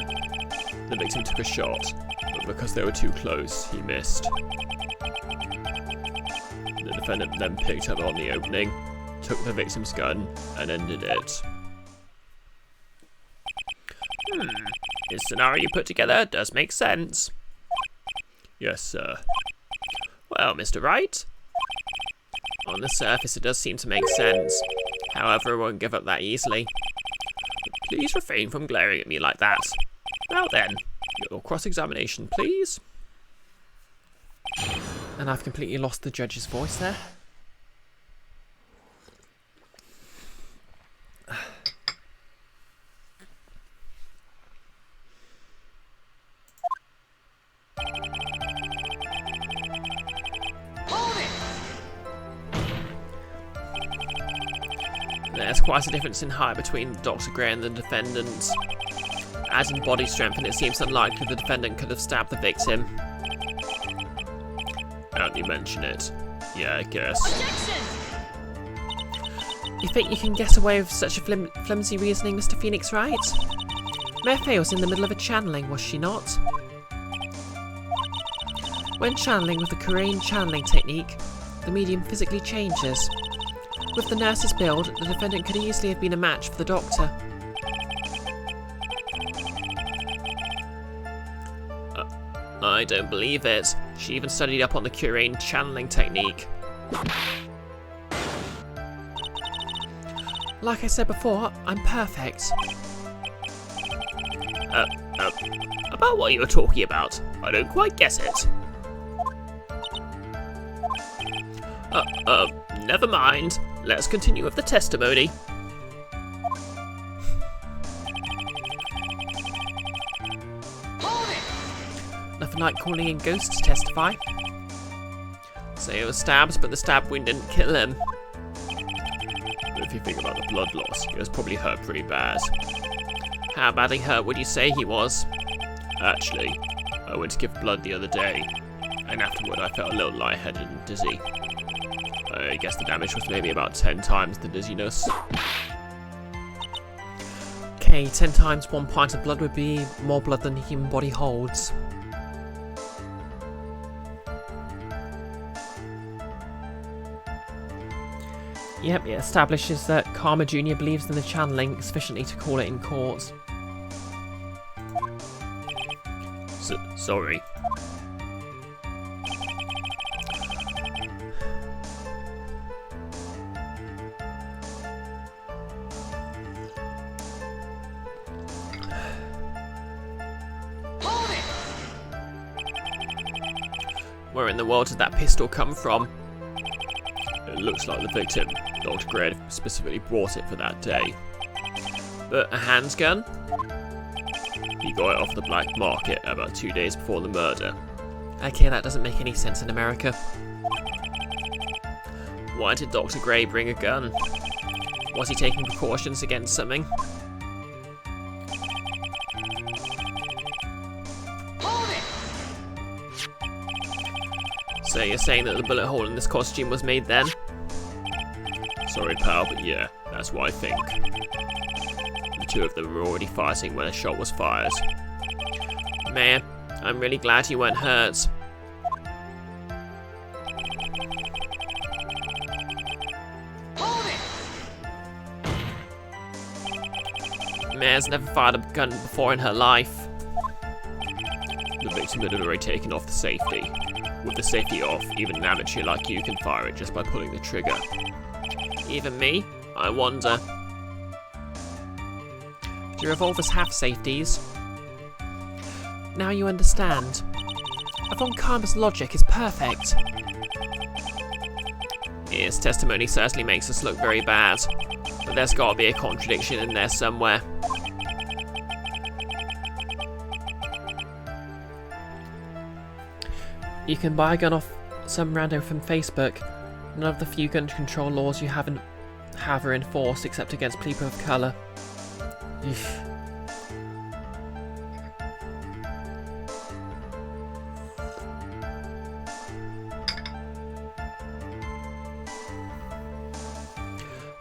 The victim took a shot, but because they were too close, he missed. The defendant then picked up on the opening, took the victim's gun, and ended it. This scenario you put together does make sense. Yes, sir. Well, Mr. Wright, on the surface it does seem to make sense. However, I won't give up that easily. Please refrain from glaring at me like that. Now then, your cross-examination, please. And I've completely lost the judge's voice there. There's quite a difference in height between Dr. Gray and the defendant. As in body strength, and it seems unlikely the defendant could have stabbed the victim. Now that you mention it. Yeah, I guess. Objection! You think you can get away with such a flimsy reasoning, Mr. Phoenix Wright? Murphy was in the middle of a channeling, was she not? When channeling with the Korean channeling technique, the medium physically changes. With the nurse's build, the defendant could easily have been a match for the doctor. I don't believe it. She even studied up on the Korean channeling technique. Like I said before, I'm perfect. About what you were talking about? I don't quite get it. Never mind. Let's continue with the testimony. Hold it! Nothing like calling in ghosts to testify. So he was stabbed, but the stab wound didn't kill him. If you think about the blood loss, he was probably hurt pretty bad. How badly hurt would you say he was? Actually, I went to give blood the other day, and afterward I felt a little lightheaded and dizzy. I guess the damage was maybe about 10 times the dizziness. Okay, 10 times 1 pint of blood would be more blood than the human body holds. Yep, it establishes that Karma Jr. believes in the channeling sufficiently to call it in court. Sorry. Hold it! Where in the world did that pistol come from? It looks like the victim, Dr. Gray, specifically brought it for that day. But a handgun? He got it off the black market about 2 days before the murder. Okay, that doesn't make any sense in America. Why did Dr. Gray bring a gun? Was he taking precautions against something? So you're saying that the bullet hole in this costume was made then? Sorry pal, but yeah, that's what I think. The two of them were already fighting when a shot was fired. Man, I'm really glad you weren't hurt. Hold it! Mare's never fired a gun before in her life. The victim had already taken off the safety. With the safety off, even an amateur like you can fire it just by pulling the trigger. Even me? I wonder. Do revolvers have safeties? Now you understand. Von Karma's logic is perfect. His testimony certainly makes us look very bad, but there's got to be a contradiction in there somewhere. You can buy a gun off some rando from Facebook. None of the few gun control laws you have are enforced except against people of colour.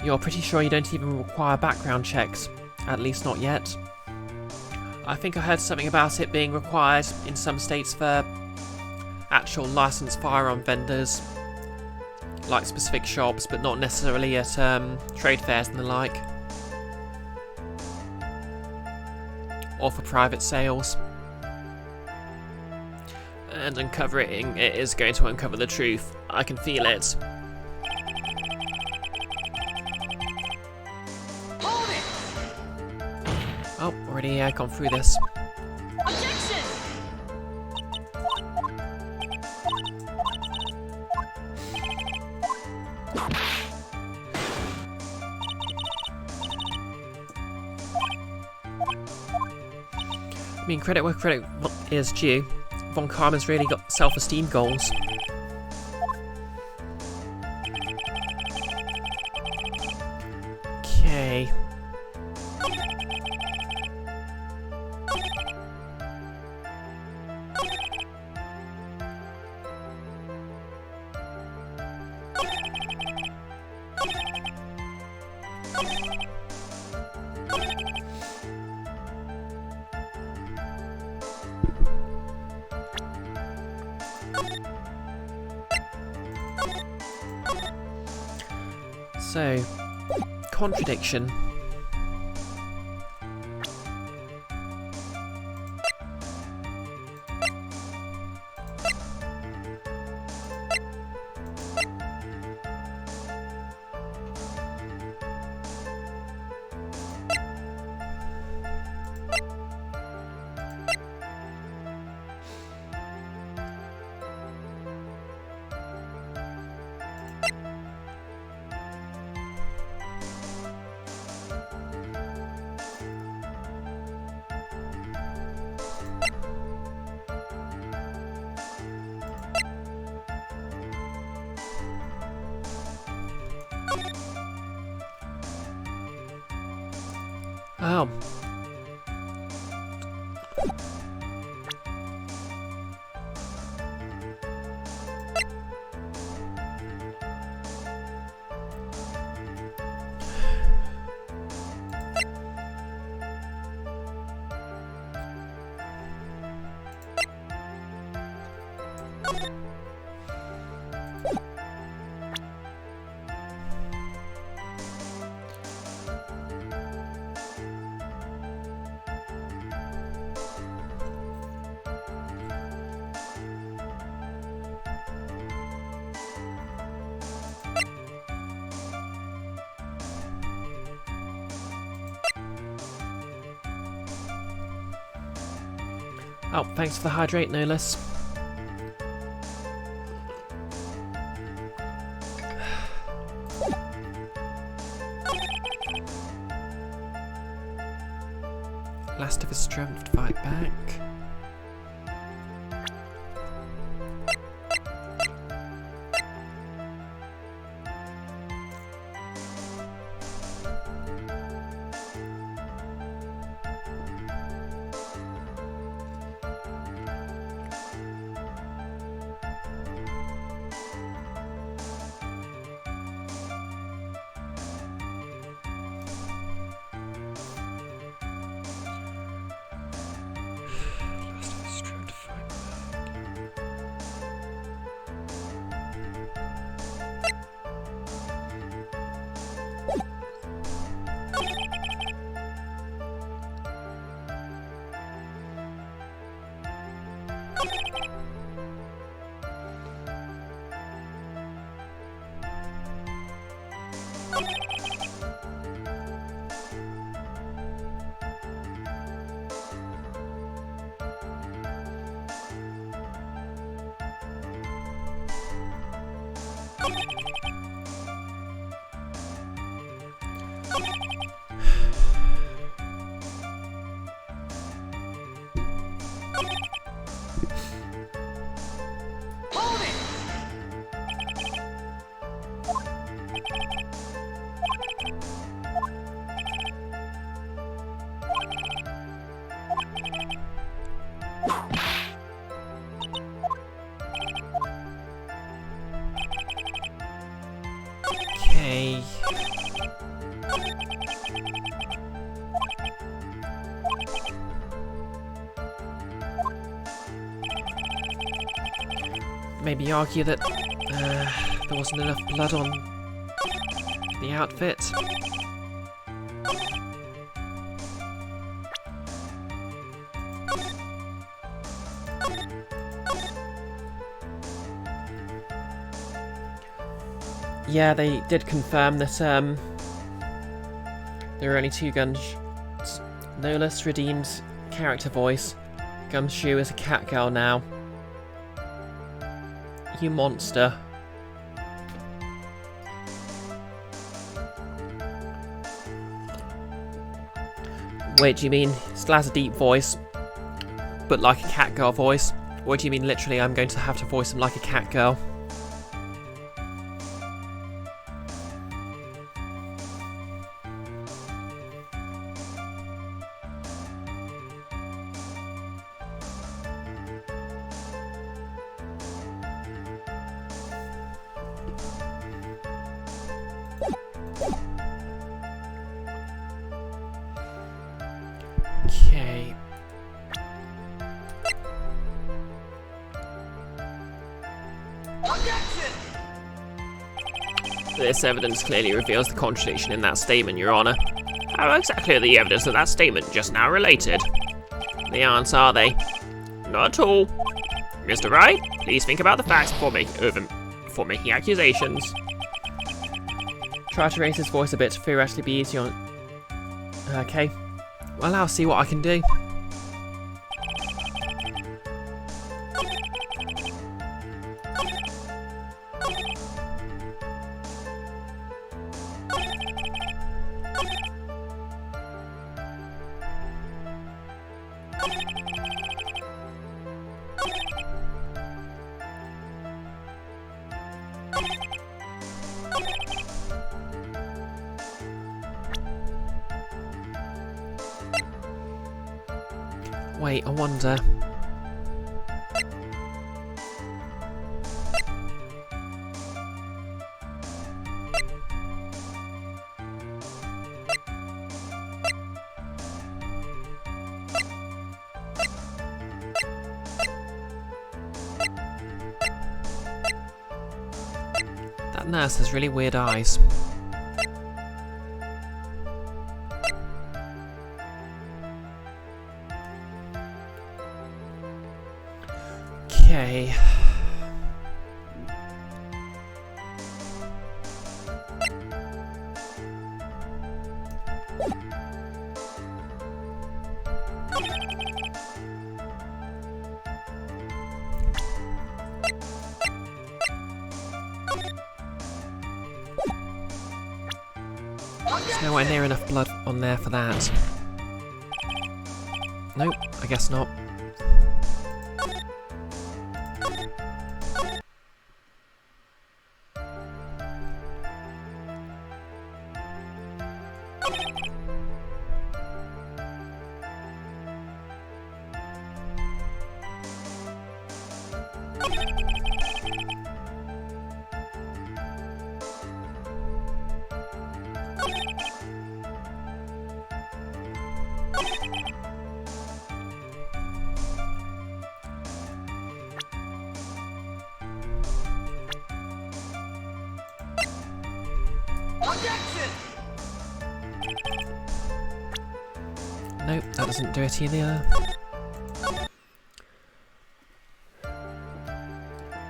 You're pretty sure you don't even require background checks, at least not yet. I think I heard something about it being required in some states for actual licensed firearm vendors, like specific shops, but not necessarily at trade fairs and the like, or for private sales. And uncovering it is going to uncover the truth. I can feel it. Hold it! Oh, already gone through this. Objection! I mean, credit where credit is due. Von Karma's really got self-esteem goals. Okay. So, contradiction. Oh. Oh, thanks for the hydrate, no less. Last of his strength to fight back. Hold it! Okay. Maybe argue that there wasn't enough blood on the outfit. Yeah, they did confirm that there are only two guns. Nolus redeemed character voice. Gumshoe is a cat girl now. You monster. Wait, do you mean still has a deep voice, but like a cat girl voice? Or do you mean literally I'm going to have to voice him like a cat girl? Okay. Objection! This evidence clearly reveals the contradiction in that statement, Your Honor. How exactly are the evidence of that statement just now related? They aren't, are they? Not at all. Mr. Wright, please think about the facts before making accusations. Try to raise his voice a bit to theoretically be easier on... Okay. Well, I'll see what I can do. Wait, I wonder... That nurse has really weird eyes. Okay. There's nowhere near enough blood on there for that. Nope, I guess not. Objection! Nope, that doesn't do it either.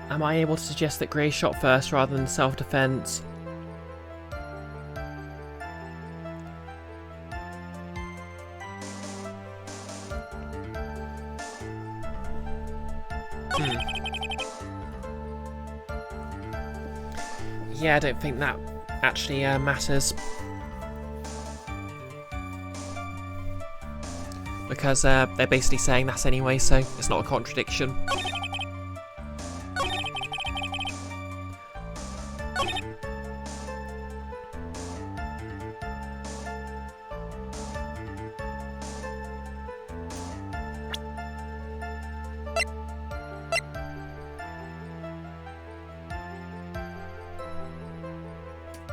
Am I able to suggest that Gray shot first rather than self-defense? yeah, I don't think that actually matters. Because they're basically saying that anyway, so it's not a contradiction.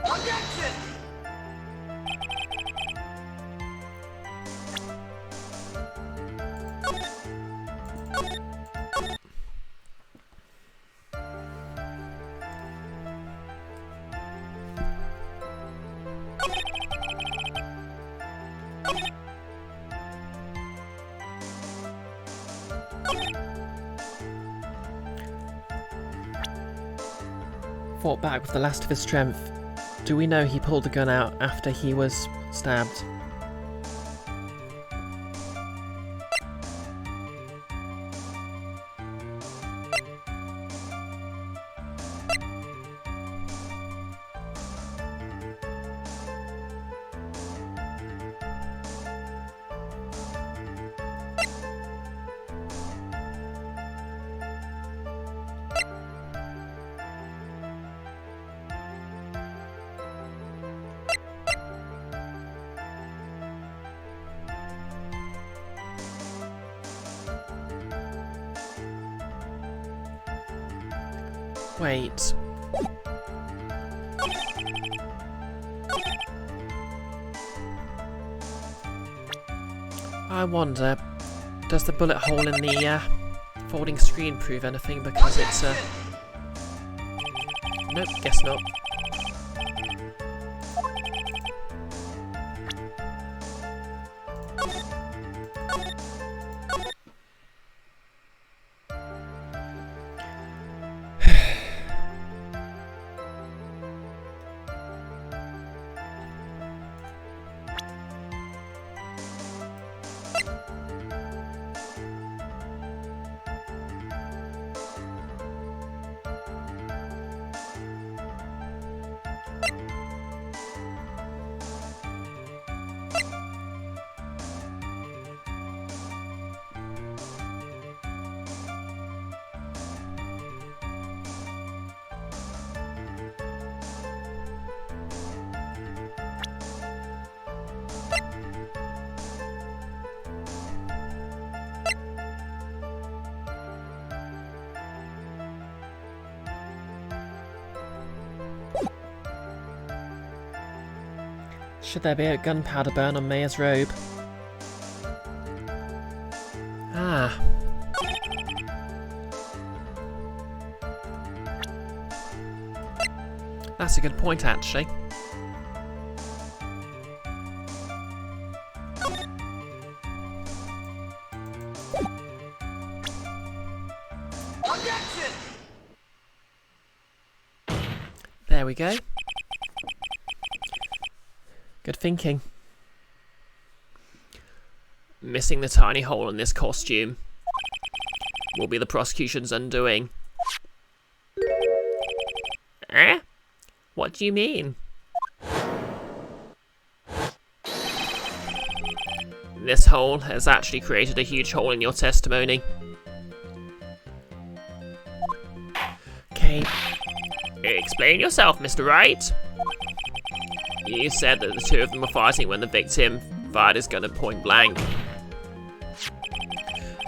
Objection! Fought back with the last of his strength. Do we know he pulled the gun out after he was stabbed? Wait. I wonder, does the bullet hole in the folding screen prove anything? Because it's nope, guess not. Should there be a gunpowder burn on Maya's robe? Ah. That's a good point, actually. Objection! There we go. Good thinking. Missing the tiny hole in this costume will be the prosecution's undoing. Eh? What do you mean? This hole has actually created a huge hole in your testimony. Okay. Explain yourself, Mr. Wright. You said that the two of them were fighting when the victim fired his gun at point blank.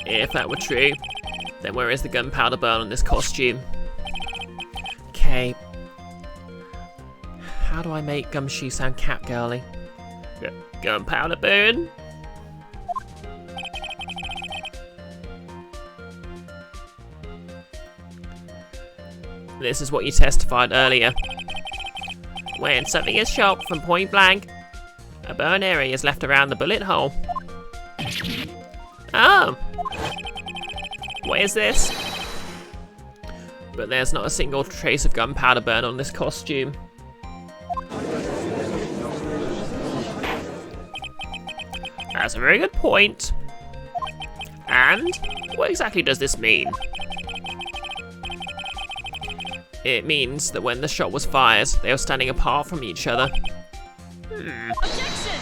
If that were true, then where is the gunpowder burn on this costume? Okay. How do I make Gumshoe sound cat girly? Gunpowder burn? This is what you testified earlier. When something is shot from point blank, a burn area is left around the bullet hole. Oh! What is this? But there's not a single trace of gunpowder burn on this costume. That's a very good point. And what exactly does this mean? It means that when the shot was fired, they were standing apart from each other. Objection!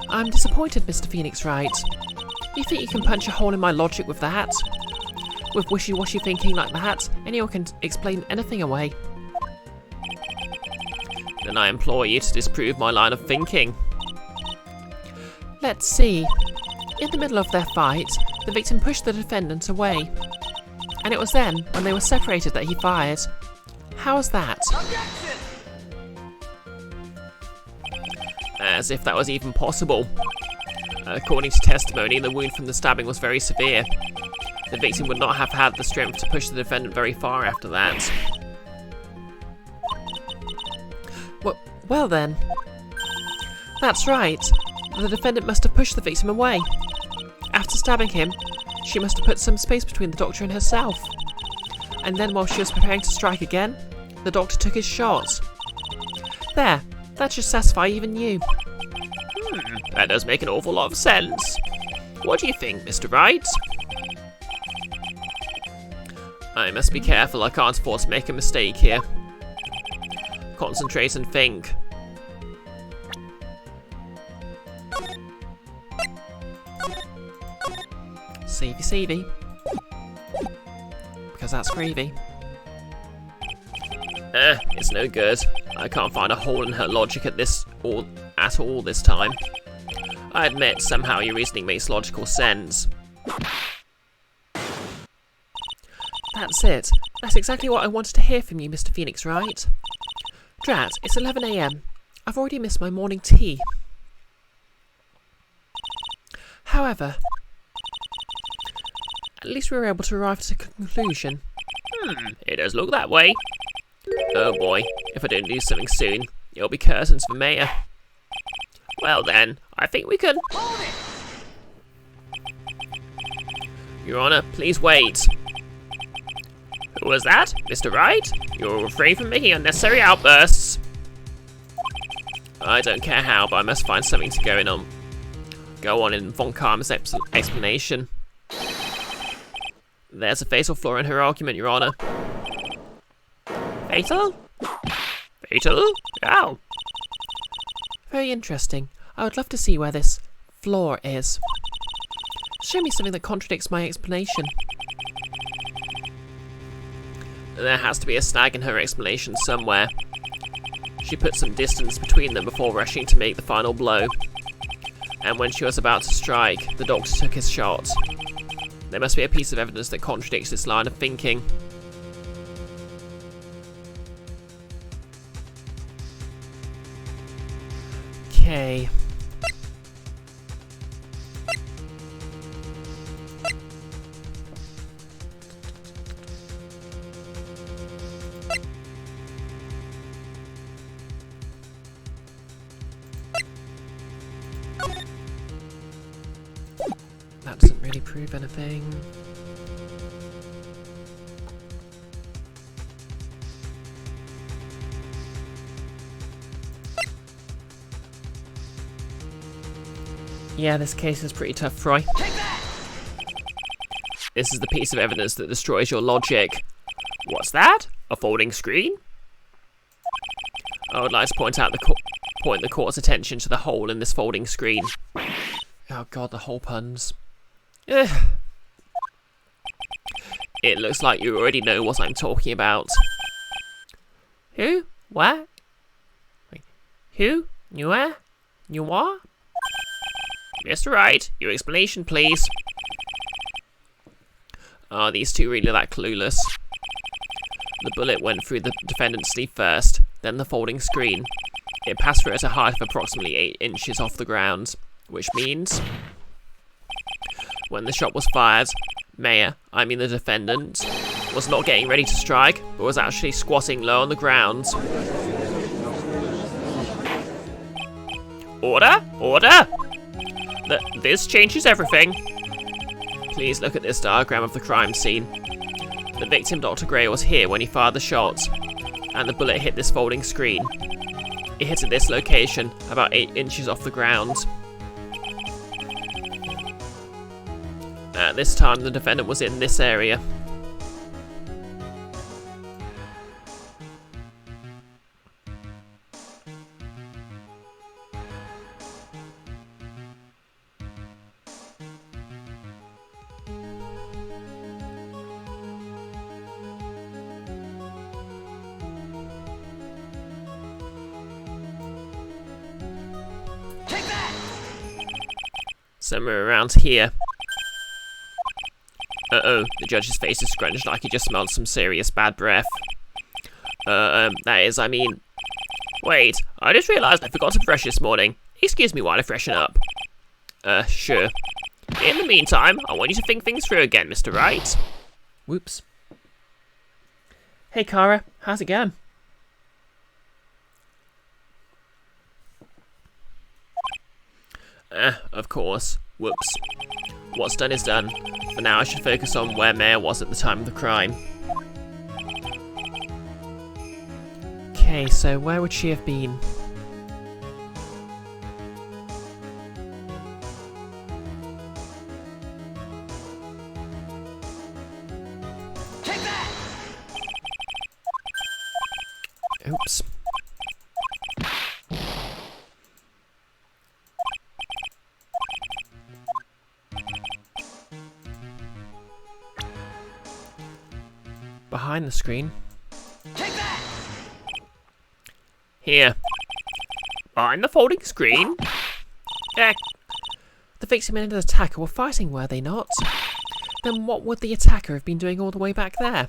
I'm disappointed, Mr. Phoenix Wright. You think you can punch a hole in my logic with that? With wishy-washy thinking like that, anyone can explain anything away. Then I implore you to disprove my line of thinking. Let's see. In the middle of their fight, the victim pushed the defendant away. And it was then, when they were separated, that he fired. How is that? Objection! As if that was even possible. According to testimony, the wound from the stabbing was very severe. The victim would not have had the strength to push the defendant very far after that. Well then. That's right. The defendant must have pushed the victim away. After stabbing him, she must have put some space between the doctor and herself. And then while she was preparing to strike again, the doctor took his shot. There, that should satisfy even you. That does make an awful lot of sense. What do you think, Mr. Wright? I must be careful, I can't afford to make a mistake here. Concentrate and think. Savey. Because that's gravy. It's no good. I can't find a hole in her logic at all this time. I admit, somehow your reasoning makes logical sense. That's it. That's exactly what I wanted to hear from you, Mr. Phoenix Wright. Drat, it's 11 AM. I've already missed my morning tea. However, at least we were able to arrive at a conclusion. It does look that way. Oh boy, if I don't do something soon, it'll be curtains for Mayor. Well then, I think we can... Hold it! Your Honor, please wait. Who was that? Mr. Wright? You'll refrain from making unnecessary outbursts. I don't care how, but I must find something to go on in Von Karma's explanation. There's a fatal flaw in her argument, Your Honor. Fatal? Fatal? How? Very interesting. I would love to see where this flaw is. Show me something that contradicts my explanation. There has to be a snag in her explanation somewhere. She put some distance between them before rushing to make the final blow. And when she was about to strike, the doctor took his shot. There must be a piece of evidence that contradicts this line of thinking. Okay. That doesn't really prove anything. Yeah, this case is pretty tough, Froy. This is the piece of evidence that destroys your logic. What's that? A folding screen? I would like to point the court's attention to the hole in this folding screen. Oh god, the whole puns. Ugh. It looks like you already know what I'm talking about. Who? What? Wait. Who? You are? You are? Mr. Wright, your explanation, please. Are these two really that clueless? The bullet went through the defendant's sleeve first, then the folding screen. It passed through at a height of approximately 8 inches off the ground, which means... when the shot was fired, Mayor, I mean the defendant, was not getting ready to strike, but was actually squatting low on the ground. Order? Order! This changes everything. Please look at this diagram of the crime scene. The victim, Dr. Gray, was here when he fired the shot, and the bullet hit this folding screen. It hit at this location, about 8 inches off the ground. At this time, the defendant was in this area. Somewhere around here. Uh-oh, the judge's face is scrunched like he just smelled some serious bad breath. That is, I mean... Wait, I just realised I forgot to brush this morning. Excuse me while I freshen up. Sure. In the meantime, I want you to think things through again, Mr. Wright. Whoops. Hey, Kara. How's it going? Of course. Whoops. What's done is done. For now, I should focus on where Maya was at the time of the crime. Okay, so where would she have been? Take that! Oops. Behind the screen. Take that! Here. Behind the folding screen. Heck. The victim and the attacker were fighting, were they not? Then what would the attacker have been doing all the way back there?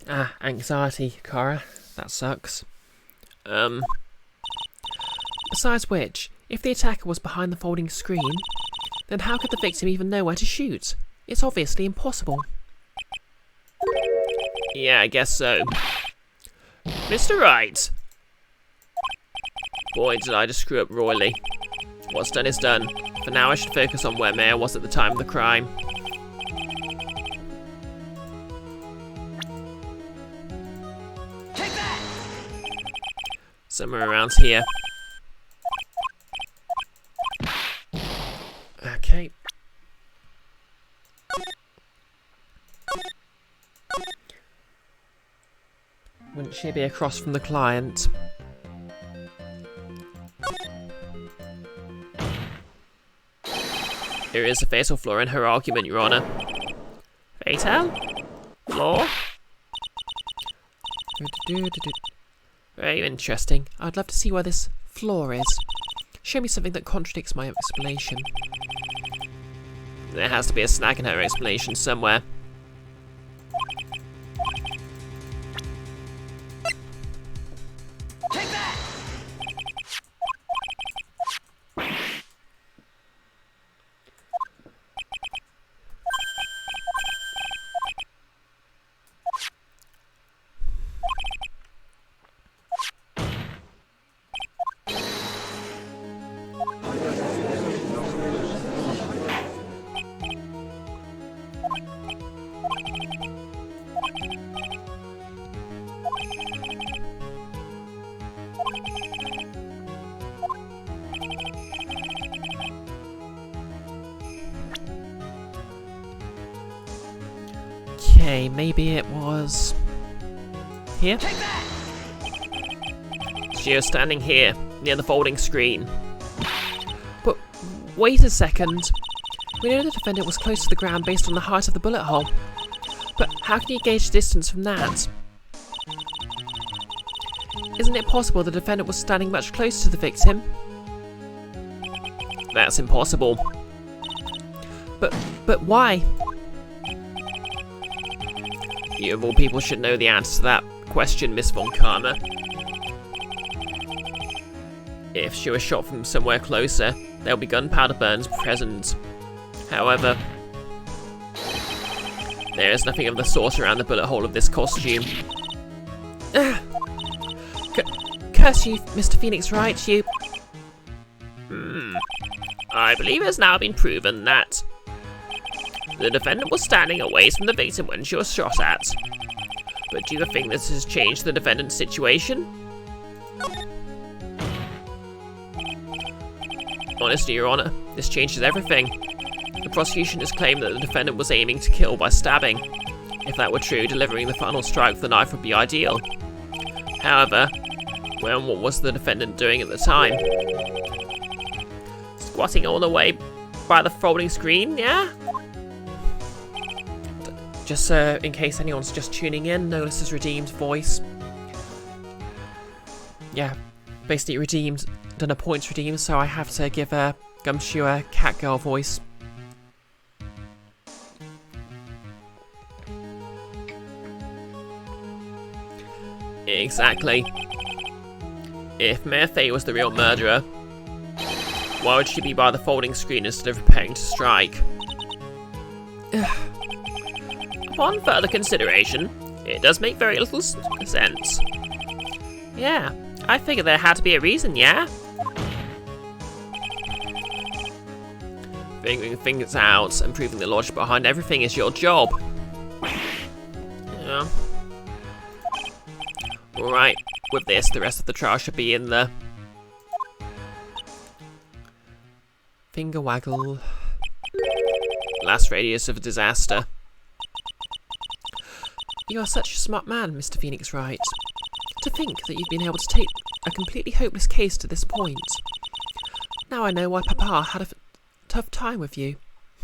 Ah, anxiety, Kara. That sucks. Besides which, if the attacker was behind the folding screen, then how could the victim even know where to shoot? It's obviously impossible. Yeah, I guess so. Mr. Wright. Boy, did I just screw up royally. What's done is done. For now, I should focus on where Maya was at the time of the crime. Take that! Somewhere around here. Okay. Wouldn't she be across from the client? There is a fatal flaw in her argument, Your Honour. Fatal? Flaw? Very interesting. I'd love to see where this flaw is. Show me something that contradicts my explanation. There has to be a snag in her explanation somewhere. Take that! Okay, maybe it was... here? Take that! She was standing here, near the folding screen. But wait a second. We know the defendant was close to the ground based on the height of the bullet hole. But how can you gauge distance from that? Isn't it possible the defendant was standing much closer to the victim? That's impossible. But why? You of all people should know the answer to that question, Miss Von Karma. If she was shot from somewhere closer, there'll be gunpowder burns present. However, there is nothing of the sort around the bullet hole of this costume. Curse you, Mr. Phoenix Wright, you... I believe it has now been proven that the defendant was standing away from the victim when she was shot at. But do you think this has changed the defendant's situation? Honestly, Your Honour, this changes everything. The prosecution has claimed that the defendant was aiming to kill by stabbing. If that were true, delivering the final strike with the knife would be ideal. However, where and what was the defendant doing at the time? Squatting all the way by the folding screen, yeah? Just in case anyone's just tuning in, Nolus's redeemed voice. Yeah, basically redeemed done a points redeem, so I have to give Gumshoe a cat girl voice. Exactly. If Mayor Faye was the real murderer, why would she be by the folding screen instead of preparing to strike? Upon further consideration, it does make very little sense. Yeah, I figured there had to be a reason, yeah? Figuring things out and proving the logic behind everything is your job. Yeah. Alright, with this, the rest of the trial should be in the... Finger waggle. last radius of disaster. You are such a smart man, Mr. Phoenix Wright. To think that you've been able to take a completely hopeless case to this point. Now I know why Papa had a tough time with you.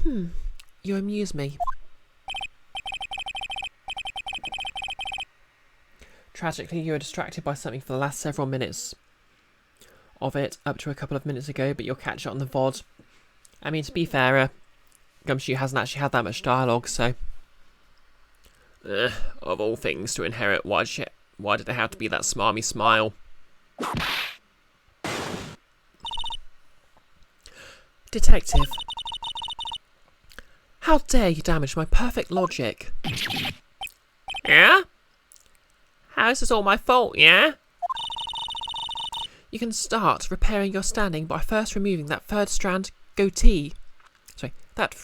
You amuse me. Tragically, you were distracted by something for the last several minutes of it, up to a couple of minutes ago, but you'll catch it on the VOD. I mean, to be fairer, Gumshoe hasn't actually had that much dialogue, so... Of all things to inherit, why did it have to be that smarmy smile? Detective. How dare you damage my perfect logic? Yeah? How is this all my fault, yeah? You can start repairing your standing by first removing that third strand goatee. Sorry, that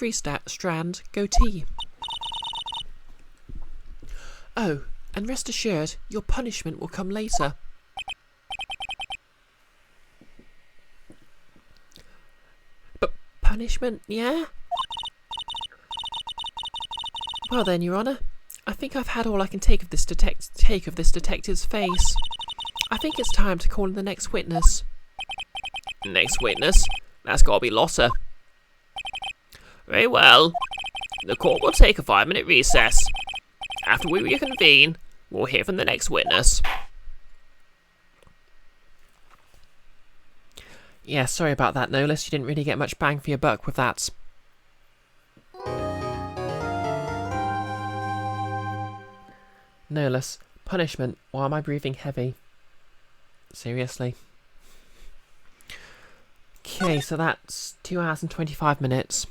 strand goatee. Oh, and rest assured, your punishment will come later. But punishment, yeah? Well then, Your Honour, I think I've had all I can take of this detective's face. I think it's time to call in the next witness. Next witness? That's gotta be Lotta. Very well. The court will take a 5-minute recess. After we reconvene, we'll hear from the next witness. Yeah, sorry about that, Nolis. You didn't really get much bang for your buck with that. Nolis, punishment. Why am I breathing heavy? Seriously? Okay, so that's 2 hours and 25 minutes.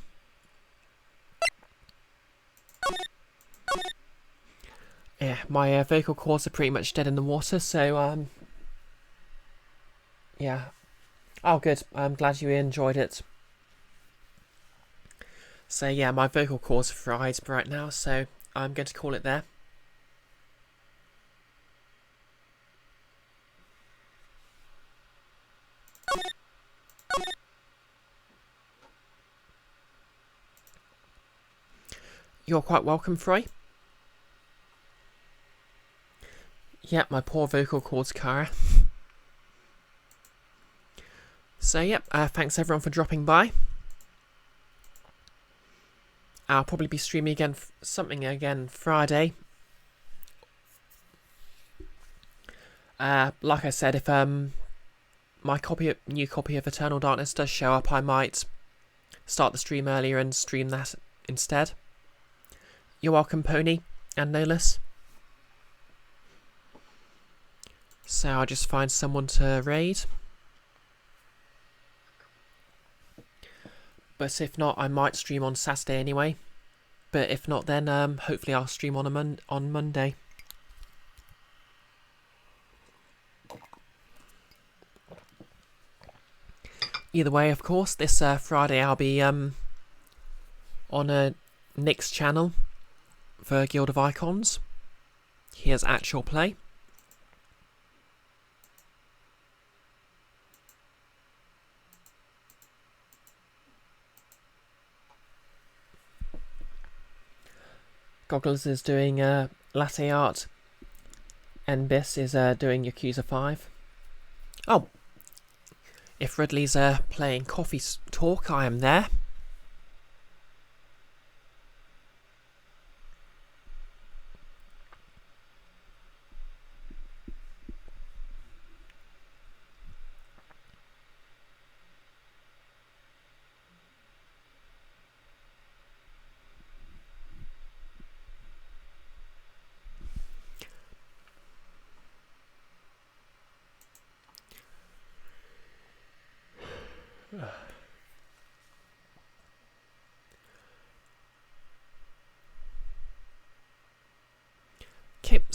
Yeah, my vocal cords are pretty much dead in the water, so, yeah. Oh, good. I'm glad you enjoyed it. So, yeah, my vocal cords are fried right now, so I'm going to call it there. You're quite welcome, Froy. Yep, my poor vocal cords, Kara. So, yep, thanks everyone for dropping by. I'll probably be streaming again, something again Friday. Like I said, if my new copy of Eternal Darkness does show up, I might start the stream earlier and stream that instead. You're welcome, Pony and Nolis. So I'll just find someone to raid. But if not, I might stream on Saturday anyway. But if not, then hopefully I'll stream on Monday. Either way, of course, this Friday I'll be on Nick's channel for Guild of Icons. Here's actual play. Goggles is doing latte art, and Biss is doing Yakuza 5. Oh, if Ridley's playing Coffee Talk, I am there.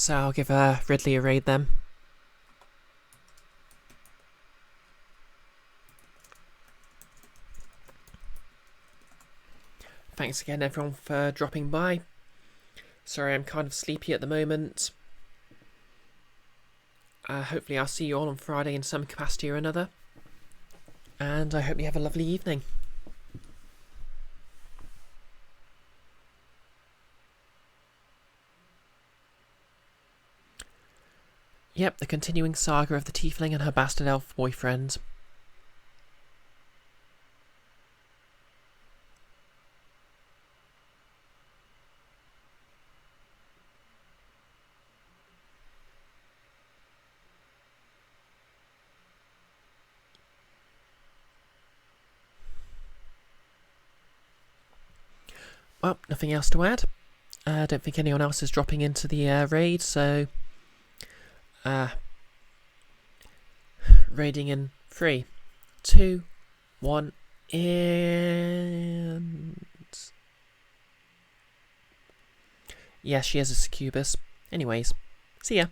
So I'll give Ridley a raid then. Thanks again everyone for dropping by. Sorry I'm kind of sleepy at the moment. Hopefully I'll see you all on Friday in some capacity or another. And I hope you have a lovely evening. Yep, the continuing saga of the tiefling and her bastard elf boyfriend. Well, nothing else to add. I don't think anyone else is dropping into the raid, so... raiding in 3, 2, 1, and... Yeah, she has a succubus. Anyways, see ya.